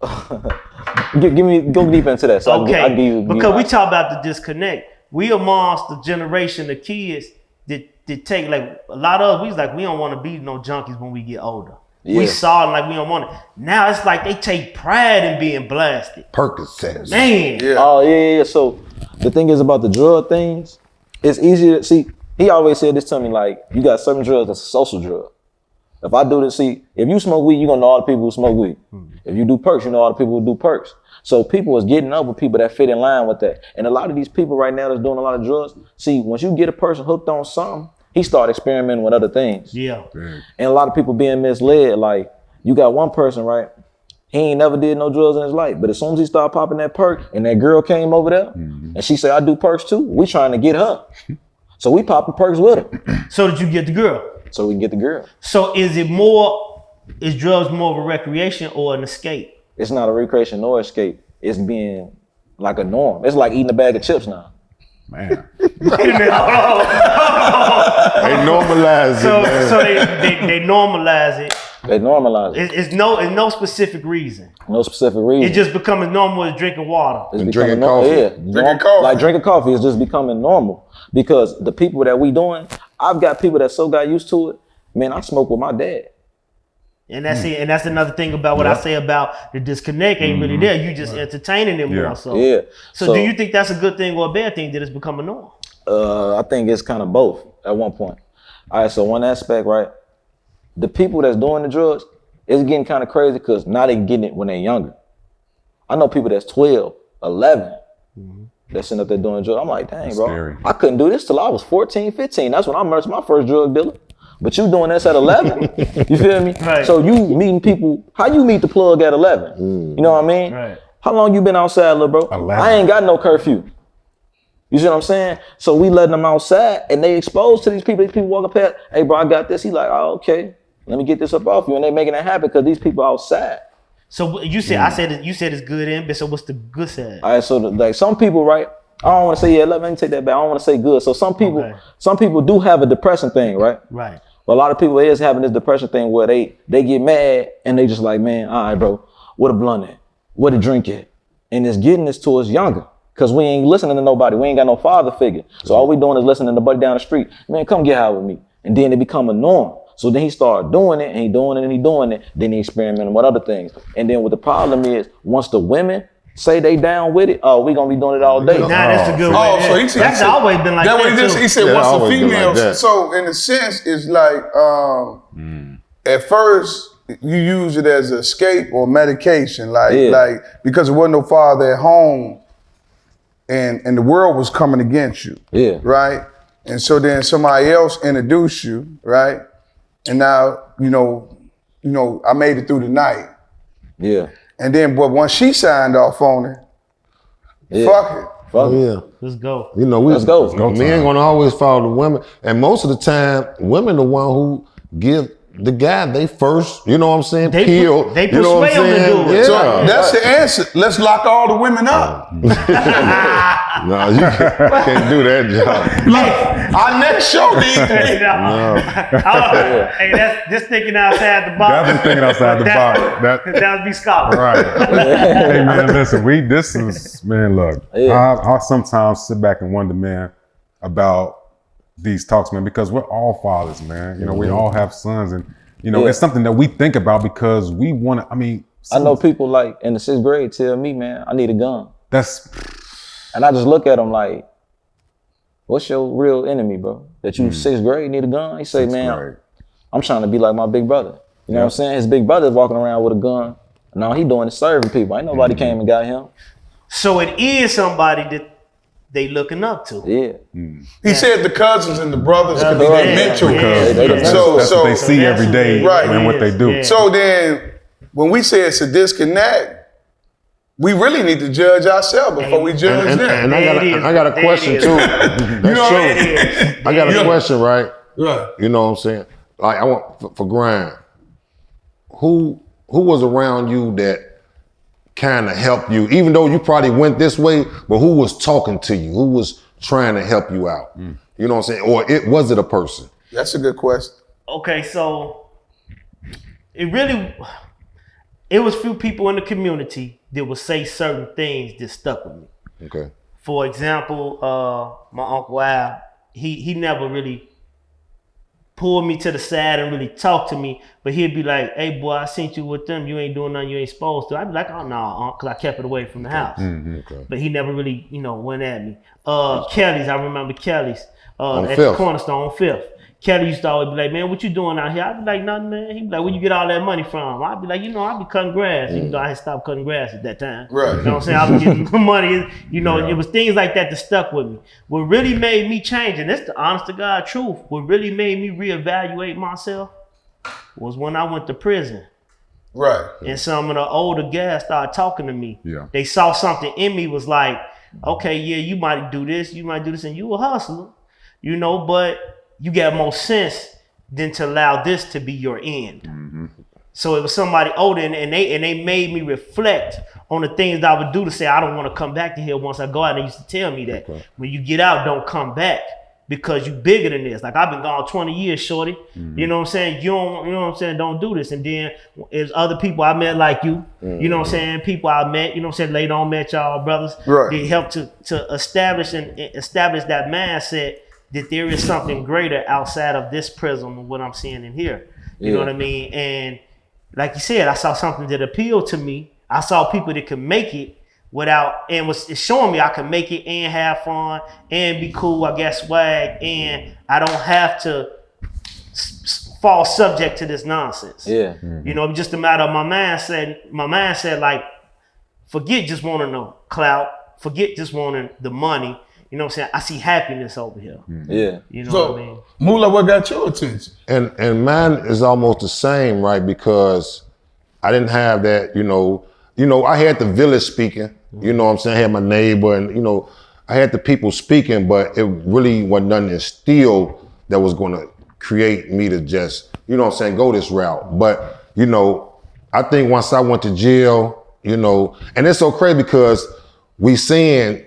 Go deep into that. So I'll give you because we talk about the disconnect. We amongst the generation of kids that take, like a lot of us, we was like, we don't want to be no junkies when we get older. We saw it like we don't want it. Now it's like they take pride in being blasted. Percocets. Man. Oh yeah. So the thing is about the drug things, it's easy to see. He always said this to me, like, you got certain drugs that's a social drug. If I do this, see, if you smoke weed, you're gonna know all the people who smoke weed. If you do perks, you know all the people who do perks. So people is getting up with people that fit in line with that. And a lot of these people right now that's doing a lot of drugs, see, once you get a person hooked on something, he start experimenting with other things. Yeah. And a lot of people being misled. Like, you got one person, right? He ain't never did no drugs in his life. But as soon as he started popping that perk and that girl came over there and she said, I do perks too, we trying to get her. So we popping perks with her. So did you get the girl? So we can get the girl. So is drugs more of a recreation or an escape? It's not a recreation nor escape. It's being like a norm. It's like eating a bag of chips now. Man. Wait a minute, hold on. They normalize it, man. So they normalize it. They normalize it. It's no specific reason. No specific reason. It just become as normal as drinking water. It's And becoming drinking coffee. Yeah, Drinking coffee. Like drinking coffee is just becoming normal because the people that we doing, I've got people that so got used to it. Man, I smoke with my dad. And that's it. And that's another thing about what I say about the disconnect ain't really there. You just entertaining them more so. Yeah. So do you think that's a good thing or a bad thing that it's become a norm? I think it's kind of both at one point. All right, so one aspect, right? The people that's doing the drugs, it's getting kind of crazy because now they getting it when they're younger. I know people that's 12, 11, that's sitting up there doing drugs. I'm like, dang, bro, scary. I couldn't do this till I was 14, 15. That's when I merged my first drug dealer. But you doing this at 11, you feel me? Right. So you meeting people, how you meet the plug at 11? You know what I mean? Right. How long you been outside, little bro? 11. I ain't got no curfew. You see what I'm saying? So we letting them outside and they exposed to these people. These people walking past, hey bro, I got this. He like, oh, okay. Let me get this up off you. And they making it happen because these people outside. So you said you said it's good and bad. So what's the good side? All right, so like some people, right? I don't want to say, let me take that back. I don't want to say good. So some people do have a depression thing, right? Right. But a lot of people is having this depression thing where they get mad and they just like, man, all right, bro, what a blunt at? What a drink at? And it's getting us to us younger. Cause we ain't listening to nobody. We ain't got no father figure. So all we doing is listening to buddy down the street. Man, come get high with me. And then it become a norm. So then he started doing it and he doing it and he doing it. Then he experimenting with other things. And then what the problem is, once the women say they down with it, we gonna be doing it all day. Nah, that's a good way. so he said That's always been like that. What he did. too. He said Yeah, once a always been female. like that. So in a sense, it's like at first you use it as an escape or medication, like because there wasn't no father at home, and the world was coming against you, right? And so then somebody else introduced you, right? And now you know I made it through the night, and then but once she signed off on it, fuck it. Let's go. You know, Let's go. Men gonna always follow the women, and most of the time, women the one who give the guy they first. You know what I'm saying? They Peel. they You know what I'm persuade him to saying? do it. Yeah. So that's the answer. Let's lock all the women up. No, you can't do that job. Look, our next show needs to be. Hey, that's just thinking outside the box. That's just thinking outside the box. That would be scholar. Right. Hey man, listen, look, I sometimes sit back and wonder, man, about these talks, man, because we're all fathers, man. You know, we all have sons, and you know, it's something that we think about because we want to. I mean, I know people like in the 6th grade tell me, man, I need a gun. And I just look at them like, what's your real enemy, bro? That you 6th grade need a gun? He say, man, I'm trying to be like my big brother. You know what I'm saying? His big brother's walking around with a gun. Now he doing is serving people. Ain't nobody came and got him. So it is somebody that they looking up to. He said the cousins and the brothers could be Yeah. their mentors. that's what they see every day, Right. and what they do. Yeah. So then, when we say it's a disconnect, we really need to judge ourselves before we judge them. And There it is. I got a There question it is. too. That's know what I true. I got a question, right? Right. You know what I'm saying? Like I want for Grind. Who was around you that kind of helped you, even though you probably went this way, but who was talking to you? Who was trying to help you out? You know what I'm saying? Or was it a person? That's a good question. Okay, so it was few people in the community that would say certain things that stuck with me. Okay. For example, my Uncle Al, he never really pulled me to the side and really talked to me, but he'd be like, hey boy, I seen you with them, you ain't doing nothing you ain't supposed to. I'd be like, oh no, because I kept it away from the house. Okay. But he never really, went at me. Kelly's, I remember Kelly's at the Fifth. Cornerstone on 5th. Kelly used to always be like, man, what you doing out here? I'd be like, nothing, man. He'd be like, where you get all that money from? I'd be like, I'd be cutting grass. Even though I had stopped cutting grass at that time. Right. You know what I'm saying? I was getting money. It was things like that that stuck with me. What really made me change, and that's the honest to God truth, what really made me reevaluate myself was when I went to prison. Right. And some of the older guys started talking to me. Yeah. They saw something in me, was like, okay, yeah, you might do this, and you a hustler, but you got more sense than to allow this to be your end. So it was somebody older, and they made me reflect on the things that I would do to say, I don't want to come back to here once I go out. They used to tell me that when you get out, don't come back because you bigger than this. Like I've been gone 20 years, shorty. You know what I'm saying? You don't, you know what I'm saying? Don't do this. And then there's other people I met like you, you know what I'm saying? People I met, you know what I'm saying? Later on met y'all brothers. Right. They helped to establish that mindset that there is something greater outside of this prism of what I'm seeing in here. You know what I mean? And like you said, I saw something that appealed to me. I saw people that could make it it's showing me I can make it and have fun and be cool, I guess, swag, and I don't have to fall subject to this nonsense. Just a matter of my mindset, like, forget just wanting the clout, forget just wanting the money. You know what I'm saying? I see happiness over here. You know what I mean? Moolah, what got your attention? And mine is almost the same, right? Because I didn't have that, I had the village speaking, you know what I'm saying? I had my neighbor and, I had the people speaking, but it really wasn't nothing instilled that was going to create me to just, go this route. But, I think once I went to jail, and it's so crazy because we saying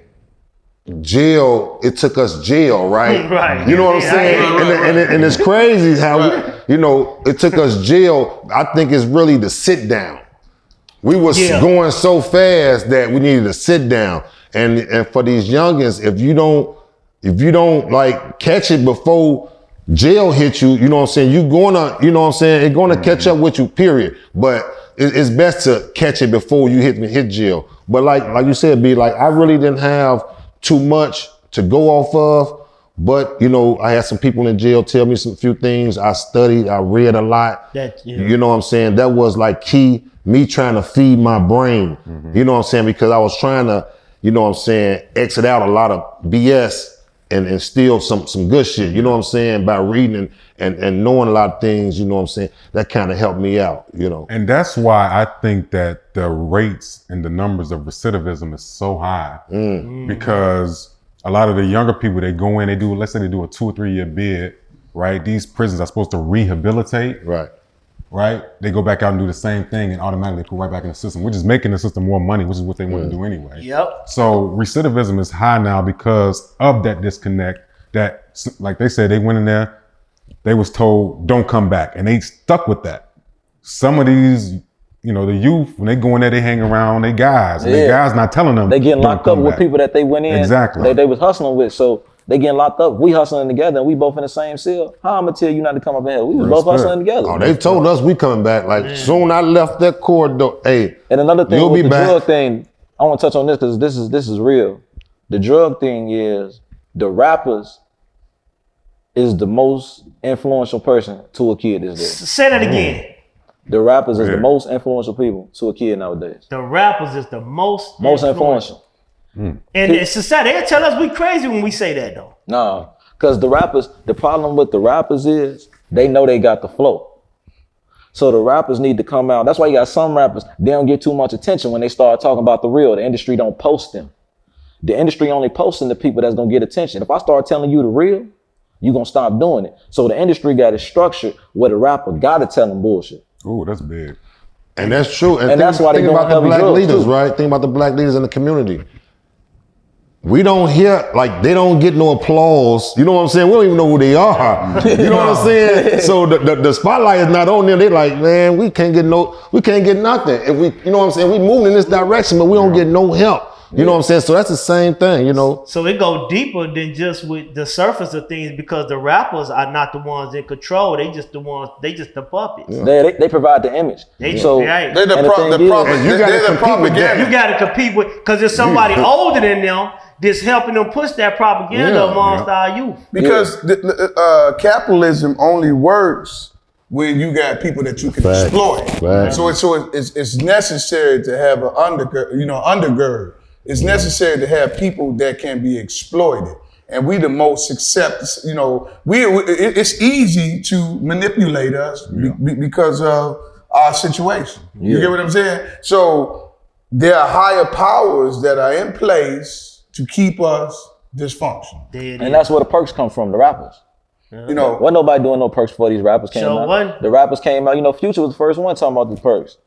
jail, it took us jail, right? Right. You know what I'm saying? And it's crazy how, it took us jail. I think it's really the sit down. We was going so fast that we needed to sit down. And for these youngins, if you don't like catch it before jail hit you, you know what I'm saying? You're gonna, it's gonna catch up with you, period. But it's best to catch it before you hit jail. But like you said, B, like I really didn't have too much to go off of, But you know, I had some people in jail tell me some few things. I studied, I read a lot. You know what I'm saying? That was like key, me trying to feed my brain. You know what I'm saying? Because I was trying to, you know what I'm saying, exit out a lot of BS and instill some good shit, you know what I'm saying, by reading and knowing a lot of things, you know what I'm saying, that kind of helped me out, you know. And that's why I think that the rates and the numbers of recidivism is so high because a lot of the younger people, they go in, they do, let's say they do a 2 or 3 year bid, right? These prisons are supposed to rehabilitate. Right? They go back out and do the same thing and automatically put right back in the system, which is making the system more money, which is what they want to do anyway. So recidivism is high now because of that disconnect that, like they said, they went in there, they was told, don't come back. And they stuck with that. Some of these, you know, the youth, when they go in there, they hang around, they guys, and they guys not telling them. They getting locked up with people that they went in. Exactly. They was hustling with. So they getting locked up. We hustling together and we both in the same cell. How I'm gonna tell you not to come up in here? We was both hustling together. Oh, they told us we coming back. Like soon I left that corridor. Hey, and another thing you'll with be the back. drug thing, I want to touch on this because this is real. The drug thing is the rappers is the most influential person to a kid these days. Say that again. The rappers is the most influential people to a kid nowadays. The rappers is the most influential. And society, they tell us we crazy when we say that though. No, because the rappers, the problem with the rappers is they know they got the flow. So the rappers need to come out. That's why you got some rappers, they don't get too much attention when they start talking about the real. The industry don't post them. The industry only posting the people that's gonna get attention. If I start telling you the real, you gonna stop doing it. So the industry got it structured where the rapper gotta tell them bullshit. Ooh, that's big. And that's true. And that's why they think doing about the heavy black drugs leaders, too. right? Think about the black leaders in the community. We don't hear, like, they don't get no applause. You know what I'm saying? We don't even know who they are. You know what I'm saying? So the spotlight is not on them. They like, man, we can't get nothing. If we, you know what I'm saying? We moving in this direction, but we don't get no help. You know what I'm saying? So that's the same thing, you know? So it go deeper than just with the surface of things because the rappers are not the ones in control. They just the puppets. Yeah. They provide the image. They're the propaganda. You got to compete with, because there's somebody older than them that's helping them push that propaganda amongst our youth. Because capitalism only works when you got people that you can exploit. So it's necessary to have an undergird. It's necessary to have people that can be exploited. And we the most accept, you know, it's easy to manipulate us because of our situation. You get what I'm saying? So there are higher powers that are in place to keep us dysfunctional. And that's where the perks come from, the rappers. You know, wasn't nobody doing no perks before these rappers came out. The rappers came out, you know, Future was the first one talking about the perks.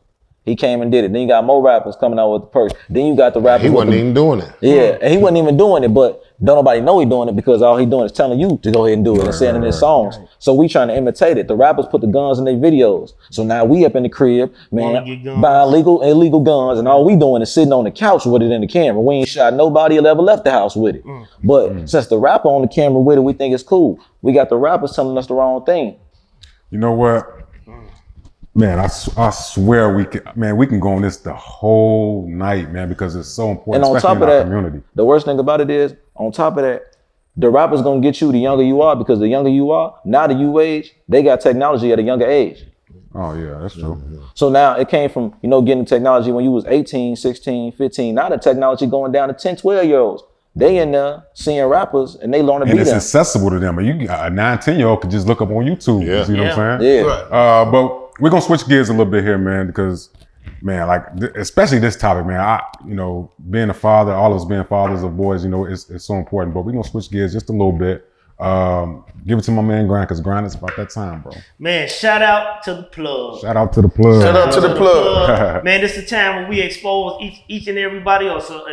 He came and did it. Then you got more rappers coming out with the perks. Then you got the rappers. He wasn't even doing it. Yeah, and he wasn't even doing it, but don't nobody know he doing it because all he doing is telling you to go ahead and do it and saying in his songs. So we trying to imitate it. The rappers put the guns in their videos. So now we up in the crib, man, buying illegal guns, and all we doing is sitting on the couch with it in the camera. We ain't shot nobody or ever left the house with it. But since the rapper on the camera with it, we think it's cool. We got the rappers telling us the wrong thing. You know what? Man, I swear we can go on this the whole night, man, because it's so important, and on especially top in of our that, community. The worst thing about it is, on top of that, the rapper's gonna get you the younger you are, because the younger you are, now that you age, they got technology at a younger age. Oh yeah, that's true. So now it came from, you know, getting technology when you was 18, 16, 15. Now the technology going down to 10, 12-year-olds. They in there seeing rappers and they learn to be them. And it's accessible to them. A 9, 10-year-old could just look up on YouTube. You see what I'm saying? Yeah. But we're gonna switch gears a little bit here, man, because, man, like especially this topic, man. Being a father, all of us being fathers of boys, you know, it's so important. But we're gonna switch gears just a little bit. Give it to my man Grind, because Grind is about that time, bro. Man, shout out to the plug. Shout out to the plug. Shout out to the plug. Man, this is the time when we expose each and everybody else. So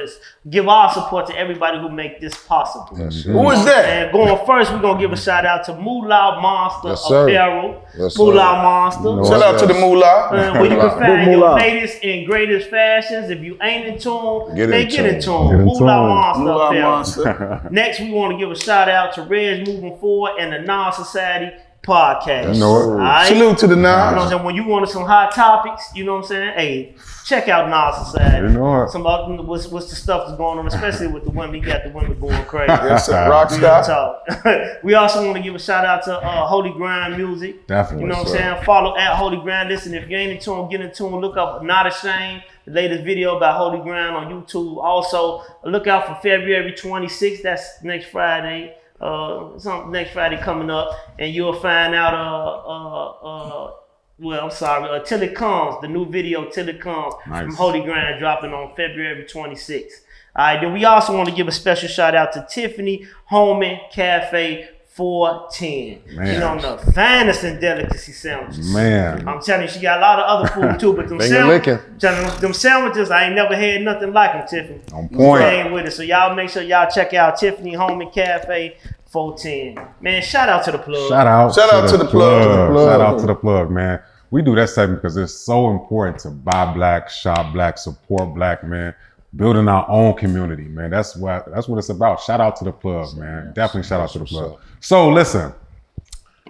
give our support to everybody who make this possible. Who is that? And going first, we're gonna give a shout out to Moolah Monster Apparel. Yes, Moolah Monster. Shout out to the Moolah. Where you can find your latest and greatest fashions. If you ain't in tune, get in tune. Moolah Monster Apparel. Next, we want to give a shout out to Reg Moving Forward and the Non-Society Podcast. You know it. All right? Salute to the You know what I'm Nas. saying? When you wanted some hot topics, you know what I'm saying? Hey, check out Nas Society. You know it. Some other, what's the stuff that's going on, especially with the women. He got the women going crazy. Yes, sir. Real Rockstar. talk. We also want to give a shout out to Holy Grind Music. Definitely, You know what I'm sir. saying? Follow at Holy Grind. Listen, if you ain't in tune, get in tune. Look up Not Ashamed, the latest video about Holy Grind on YouTube. Also, look out for February 26th. That's next Friday. Next Friday coming up, and you'll find out. Till It Comes, the new video Till It Comes Nice. from Holy Grind dropping on February 26th. All right, then we also want to give a special shout out to Tiffany Holman Cafe 410. Man. You know, the finest in delicacy sandwiches. Man. I'm telling you, she got a lot of other food too, but them Finger licking. sandwiches, I ain't never had nothing like them, Tiffany. On point. Staying with it. So y'all make sure y'all check out Tiffany Holman Cafe 410. Man, shout out to the plug. Shout out to the plug. plug. Shout out to the plug, man. We do that segment because it's so important to buy black, shop black, support black, man. Building our own community, man. That's what it's about. Shout out to the plug, man. Definitely shout out to the plug. So listen,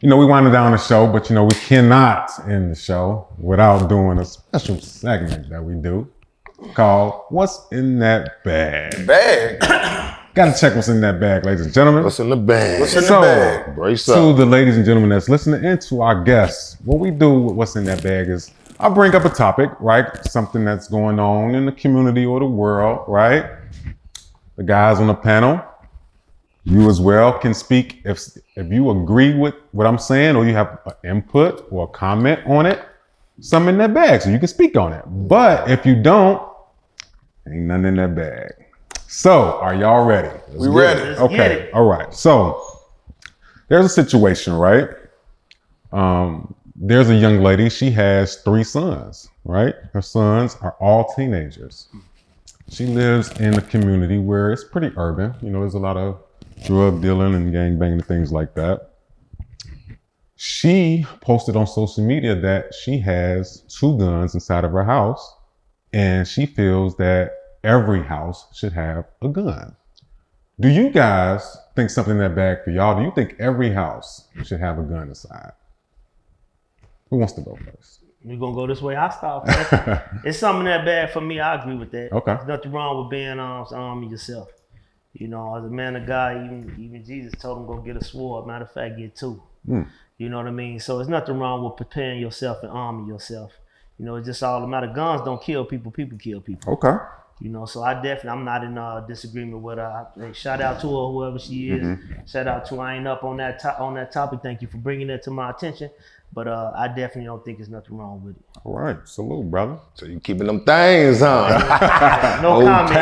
you know, we winding down the show, but you know, we cannot end the show without doing a special segment that we do called What's in That Bag? Bag. Gotta check what's in that bag, ladies and gentlemen. What's in the bag? What's in the So, bag? Brace to up. the ladies and gentlemen that's listening and to our guests, what we do with What's in That Bag is I'll bring up a topic, right? Something that's going on in the community or the world, right? The guys on the panel, you as well can speak if you agree with what I'm saying or you have an input or a comment on it, something in that bag so you can speak on it. But if you don't, ain't nothing in that bag. So, are y'all ready? We ready. Let's get Okay, it. all right. So, there's a situation, right? There's a young lady, she has 3 sons, right? Her sons are all teenagers. She lives in a community where it's pretty urban. You know, there's a lot of drug dealing and gang banging and things like that. She posted on social media that she has 2 guns inside of her house, and she feels that every house should have a gun. Do you guys think something in that bag for y'all? Do you think every house should have a gun inside? Who wants to go first? We're gonna go this way. I start first. It's something that bad for me. I agree with that. Okay. There's nothing wrong with being armed yourself. You know, as a man of God, even Jesus told him go get a sword. Matter of fact, get 2. You know what I mean? So there's nothing wrong with preparing yourself and arming yourself. You know, it's just all a matter. Guns don't kill people. People kill people. Okay. You know, so I'm not in disagreement with her. Hey, shout out to her, whoever she is. Shout out to her. I ain't up on that topic. Thank you for bringing that to my attention. But I definitely don't think there's nothing wrong with it. All right. Salute, brother. So you keeping them things, huh? No comment.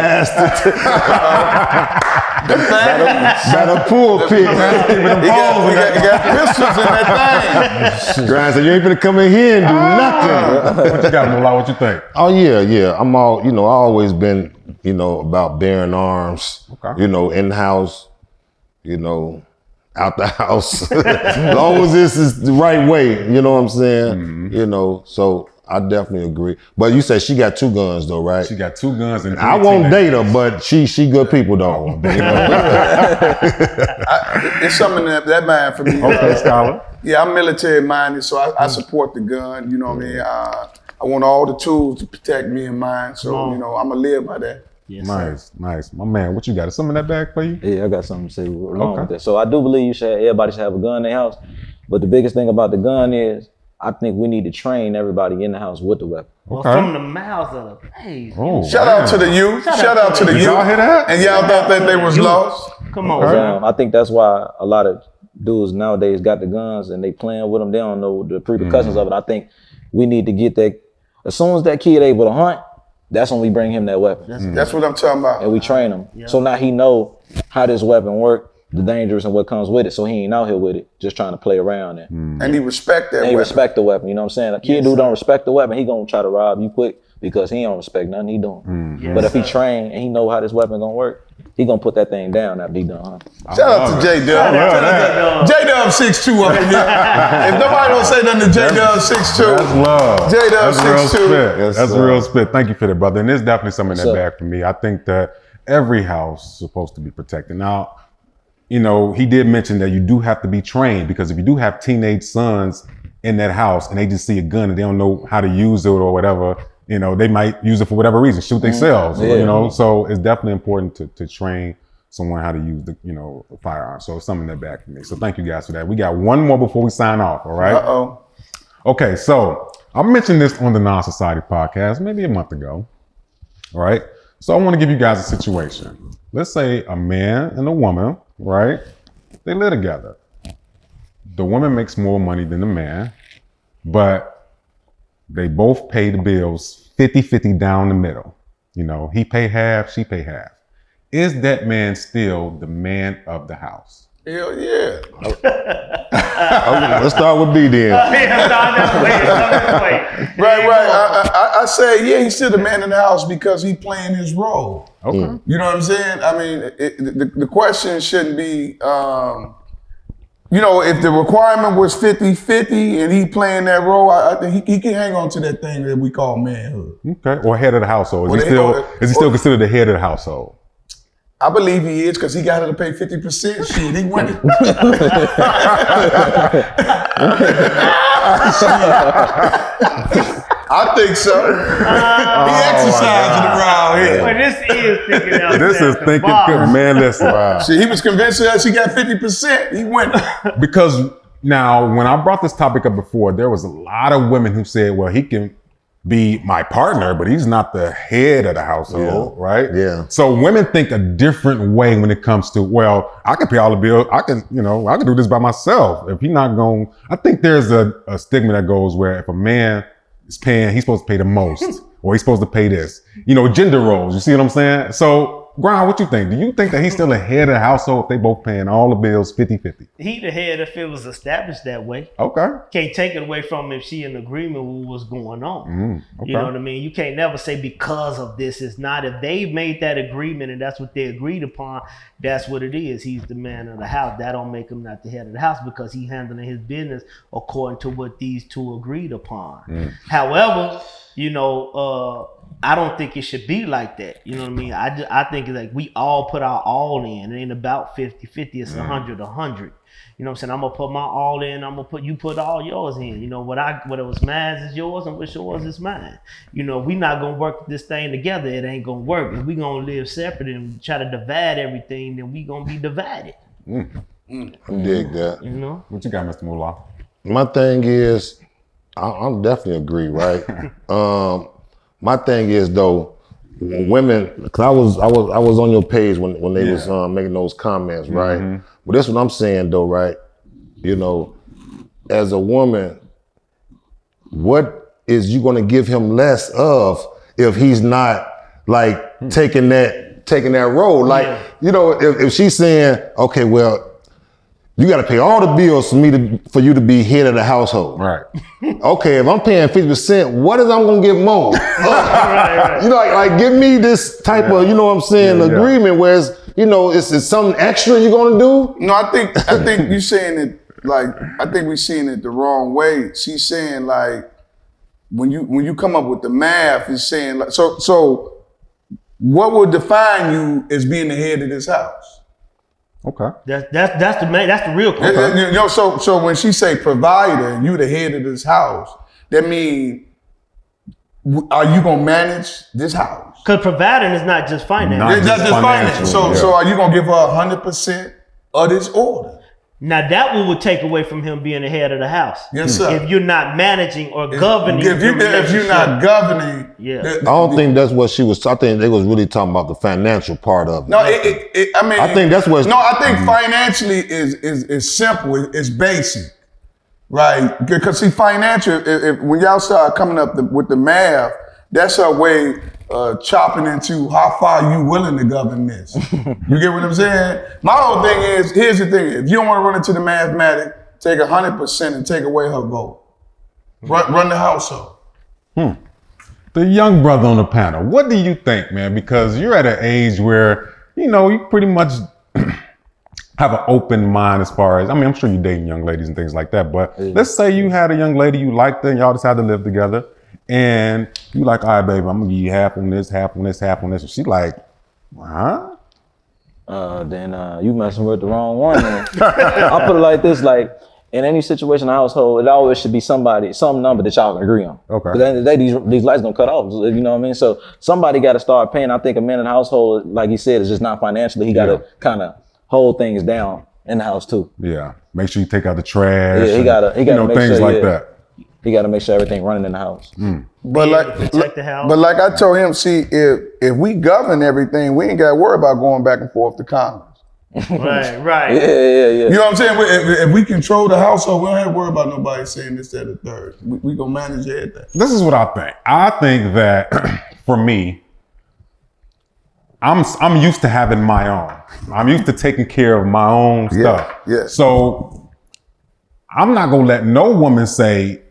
Better pulpit. He got pistols in that thing. Grind, so you ain't gonna come in here and do nothing. What you got, Mullah? What you think? Oh yeah. I'm all, I always been, about bearing arms, Okay. In the house, out the house. As long as this is the right way, you know what I'm saying? So I definitely agree. But you said she got 2 guns though, right? She got 2 guns and 3 I won't teenagers. date her, but she good people though. It's something that mind for me. Okay, scholar. Yeah, I'm military minded, so I support the gun. You know what I mean? I want all the tools to protect me and mine. So, I'm going to live by that. Yes, sir. Nice. My man, what you got? Is something in that bag for you? Yeah, I got something to say along Okay. with that. So I do believe everybody should have a gun in their house. But the biggest thing about the gun is I think we need to train everybody in the house with the weapon. Well, Okay. from the mouths of the page. Oh, Shout out to the youth. Shout out to the Did youth. y'all hear that? And y'all thought that they was lost. Come on, Okay. man. I think that's why a lot of dudes nowadays got the guns and they playing with them. They don't know the repercussions of it. I think we need to get that. As soon as that kid able to hunt, that's when we bring him that weapon That's what I'm talking about. and we train him. So now he know how this weapon work, the dangers and what comes with it. So he ain't out here with it, just trying to play around it. And he respect that And he weapon. respect the weapon. You know what I'm saying? A kid who don't respect the weapon, he gonna try to rob you quick because he don't respect nothing he doing. Yes, But if he sir. train and he know how this weapon gonna work, he gonna put that thing down after he done. Huh? Shout out to J-Dub. J-Dub62 up in here. If nobody don't say nothing to That's J-Dub62, love. J-Dub That's real 62. spit. Yes, That's sir. real spit. Thank you for that, brother. And there's definitely something in Yes, that sir. bag for me. I think that every house is supposed to be protected. Now, you know, he did mention that you do have to be trained, because if you do have teenage sons in that house and they just see a gun and they don't know how to use it or whatever, you know, they might use it for whatever reason, shoot themselves, you know. So it's definitely important to train someone how to use the, you know, firearm. So it's something that back for me. So thank you guys for that. We got one more before we sign off. All right. Uh-oh. Okay. So I mentioned this on the Non-Society podcast maybe a month ago. All right. So I want to give you guys a situation. Let's say a man and a woman, right? They live together. The woman makes more money than the man, but they both pay the bills 50-50 down the middle. You know, he pay half, she pay half. Is that man still the man of the house? Hell yeah. Let's start with B then. Right. I say, yeah, he's still the man in the house because he playing his role. Okay. You know what I'm saying? I mean, the question shouldn't be, you know, if the requirement was 50-50 and he playing that role, I think he can hang on to that thing that we call manhood. Okay. Or head of the household. Is he still considered the head of the household? I believe he is because he got her to pay 50%. Shit, he winning. I think so. He exercising around here. But this is thinking outside This is the thinking, box. man, listen. See, he was convinced that she got 50%. He winning. Because now, when I brought this topic up before, there was a lot of women who said, well, he can be my partner, but he's not the head of the household, right? Yeah. So women think a different way when it comes to, well, I can pay all the bills. I can do this by myself. If he's not going, I think there's a stigma that goes where if a man is paying, he's supposed to pay the most, or he's supposed to pay this. You know, gender roles. You see what I'm saying? So, Brian, what you think? Do you think that he's still the head of the household if they both paying all the bills 50-50? He the head if it was established that way. Okay. Can't take it away from him if she in agreement with what's going on. Okay. You know what I mean? You can't never say because of this. It's not. If they made that agreement and that's what they agreed upon, that's what it is. He's the man of the house. That don't make him not the head of the house because he's handling his business according to what these two agreed upon. However, you know, I don't think it should be like that. You know what I mean? I think it's like we all put our all in. It ain't about 50-50. It's 100-100. You know what I'm saying? I'm gonna put my all in. I'm gonna put all yours in. You know, what it was mine is yours and what's yours is mine. You know, we not gonna work this thing together. It ain't gonna work. If we gonna live separate and try to divide everything, then we gonna be divided. I dig that. You know? What you got, Mr. Moolah? My thing is, I'm definitely agree, right? My thing is though, women, because I was on your page when they was making those comments, right? But that's what I'm saying though, right? You know, as a woman, what is you gonna give him less of if he's not like taking that role? Like, you know, if she's saying, okay, well, you got to pay all the bills for you to be head of the household. Right. Okay, if I'm paying 50%, what is I'm gonna get more? Right. You know, like give me this type of, you know what I'm saying, agreement. Whereas, you know, it's something extra you're gonna do. No, I think you saying it like, I think we're seeing it the wrong way. She's saying like, when you come up with the math, it's saying like, so what will define you as being the head of this house? Okay. That's the real question. You know, so when she say provider and you the head of this house, that mean, are you gonna manage this house? Because providing is not just finance. It's not just finance. So are you gonna give her 100% of this order? Now that would take away from him being the head of the house. Yes, sir. If you're not managing or governing, if you're not governing, yeah. I don't think that's what she was. I think they was really talking about the financial part of it. No, I mean, I think that's what. No, I think financially is simple. It's basic, right? Because see, financial. If when y'all start coming up with the math, that's a way chopping into how far you willing to govern this. You get what I'm saying? My whole thing is, here's the thing: if you don't want to run into the mathematics, take 100% and take away her vote. Run the household. The young brother on the panel, what do you think, man? Because you're at an age where, you know, you pretty much have an open mind as far as, I mean, I'm sure you're dating young ladies and things like that, but let's say you had a young lady you liked her and y'all decided to live together and you like, all right, baby, I'm gonna give you half on this, half on this, half on this. And she's like, huh? then you messing with the wrong one. I'll put it like this, like in any situation in the household, it always should be some number that y'all can agree on. Okay. At the end of the day, these lights gonna cut off, you know what I mean? So somebody gotta start paying. I think a man in the household, like he said, is just not financially. He gotta kind of hold things down in the house too. Yeah. Make sure you take out the trash. Yeah, he gotta make things sure, like that. He gotta make sure everything running in the house. But protect the house. but like I told him, see, if we govern everything, we ain't got to worry about going back and forth to Congress. Right. Yeah. You know what I'm saying? If we control the household, we don't have to worry about nobody saying this, that, or third. We gonna manage everything. This is what I think. I think that for me, I'm used to having my own. I'm used to taking care of my own stuff. Yeah. So I'm not gonna let no woman say,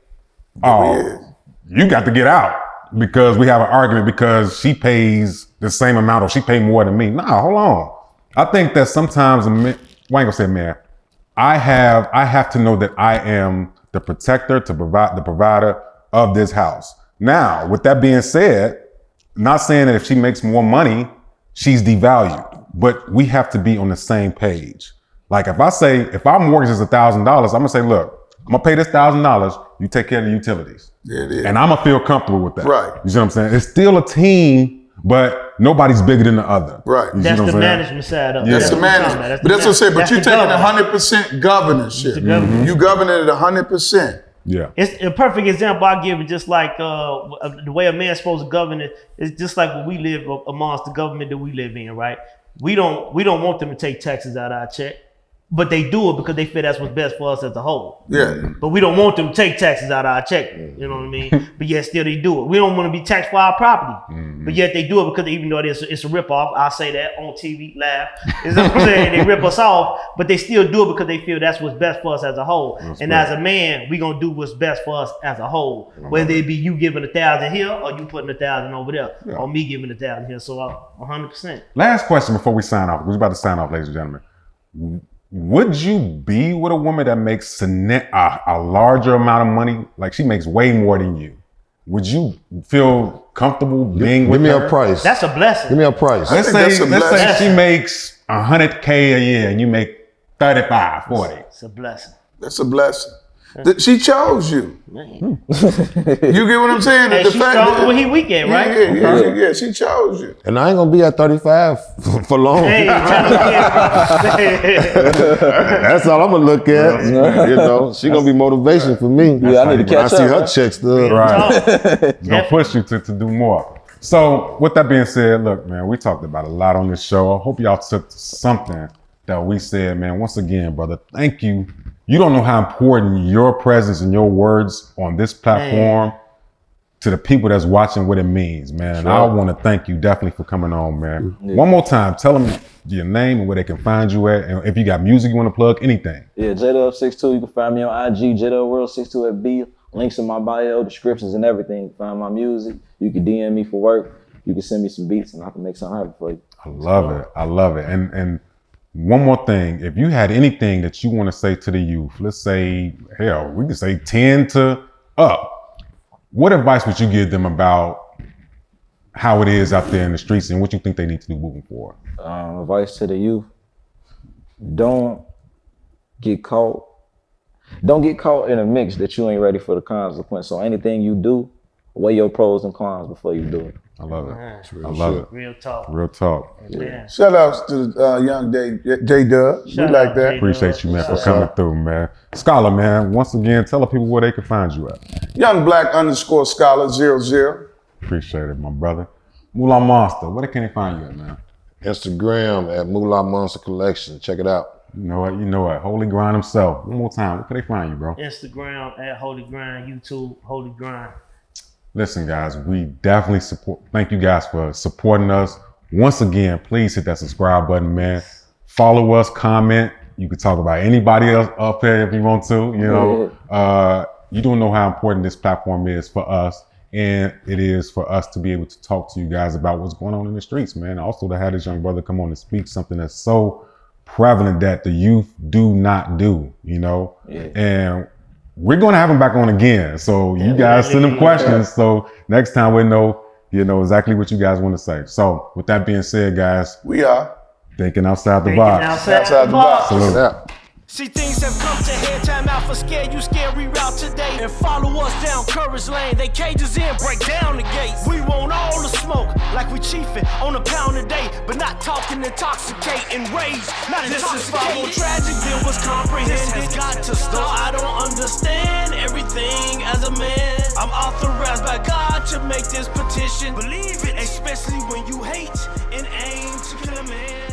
"Oh, you got to get out," because we have an argument because she pays the same amount or she pay more than me. Nah, hold on. I think that sometimes I ain't gonna say man. I have to know that I am the protector, the provider of this house. Now, with that being said, not saying that if she makes more money, she's devalued, but we have to be on the same page. Like if our mortgage is $1,000, I'm gonna say, look, I'm gonna pay this $1,000. You take care of the utilities, and I'm gonna feel comfortable with that. Right. You see what I'm saying? It's still a team. But nobody's bigger than the other. Right. You see That's what the I'm saying? management side of it. Yeah. That's the management. But that's what I said. But you're taking 100% governorship. You govern it at 100%. Yeah. It's a perfect example I give it, just like the way a man's supposed to govern it. It's just like when we live amongst the government that we live in, right? We don't want them to take taxes out of our check, but they do it because they feel that's what's best for us as a whole. Yeah. But we don't want them to take taxes out of our check. You know what I mean? But yet still they do it. We don't want to be taxed for our property. But yet they do it because even though it's a ripoff, I'll say that on TV live. You know what I'm saying? They rip us off, but they still do it because they feel that's what's best for us as a whole. And as a man, we gonna do what's best for us as a whole. Whether it be you giving 1,000 here or you putting 1,000 over there, or me giving 1,000 here. So 100%. Last question before we sign off. We're about to sign off, ladies and gentlemen. Would you be with a woman that makes a larger amount of money? Like she makes way more than you. Would you feel comfortable being with her? Give me a price. That's a blessing. Give me a price. Let's say she makes $100K a year and you make 35, 40. It's a blessing. That's a blessing. She chose you. You get what I'm saying? Hey, she chose where he weak at, right? Yeah. She chose you. And I ain't gonna be at 35 for long. Hey, That's all I'm gonna look at. You know, she gonna be motivation for me. Yeah, I need to catch I see up, her man. checks still. Right. It's gonna push you to do more. So with that being said, look, man, we talked about a lot on this show. I hope y'all took something that we said, man. Once again, brother, thank you. You don't know how important your presence and your words on this platform to the people that's watching what it means, man. And I want to thank you definitely for coming on, man. One more time, tell them your name and where they can find you at. And if you got music you want to plug, anything. Yeah, J-Dub62. You can find me on IG, J-Dub62 at B. Links in my bio, descriptions and everything. You can find my music. You can DM me for work. You can send me some beats and I can make something happen for you. I love it. I love it. And one more thing, if you had anything that you want to say to the youth, let's say, hell, we can say 10 to up. What advice would you give them about how it is out there in the streets and what you think they need to do moving forward? Advice to the youth: don't get caught in a mix that you ain't ready for the consequence. So anything you do, weigh your pros and cons before you do it. I love it. I love it. Real talk. Real talk. Yeah. Shout outs to young J-Dub. We Shout like out, that. J-Dub. Appreciate you, man, for coming through, man. Scholar, man, once again, tell the people where they can find you at. Young Black _Scholar 00. Appreciate it, my brother. Moolah Monster, where can they find you at, man? Instagram at Moolah Monster Collection. Check it out. You know what? Holy Grind himself. One more time, where can they find you, bro? Instagram at Holy Grind, YouTube Holy Grind. Listen, guys, we definitely thank you guys for supporting us. Once again, please hit that subscribe button, man. Follow us, comment. You can talk about anybody else up here if you want to. You know, you don't know how important this platform is for us. And it is for us to be able to talk to you guys about what's going on in the streets, man. Also to have this young brother come on and speak something that's so prevalent that the youth do not do, you know? And we're going to have him back on again. So you guys send them questions. So next time we know, exactly what you guys want to say. So with that being said, guys, We are Thinking outside the Thinking box. outside the box. Look at that. See, things have come to head, time out for scare you, scare reroute today. And follow us down Courage Lane, they cages in, break down the gates. We want all the smoke, like we chiefin' on a pound a day, but not talking intoxicating rage, not intoxicating. Tragic, it was comprehended, this has got to stop. I don't understand everything as a man. I'm authorized by God to make this petition. Believe it, especially when you hate and aim to kill a man.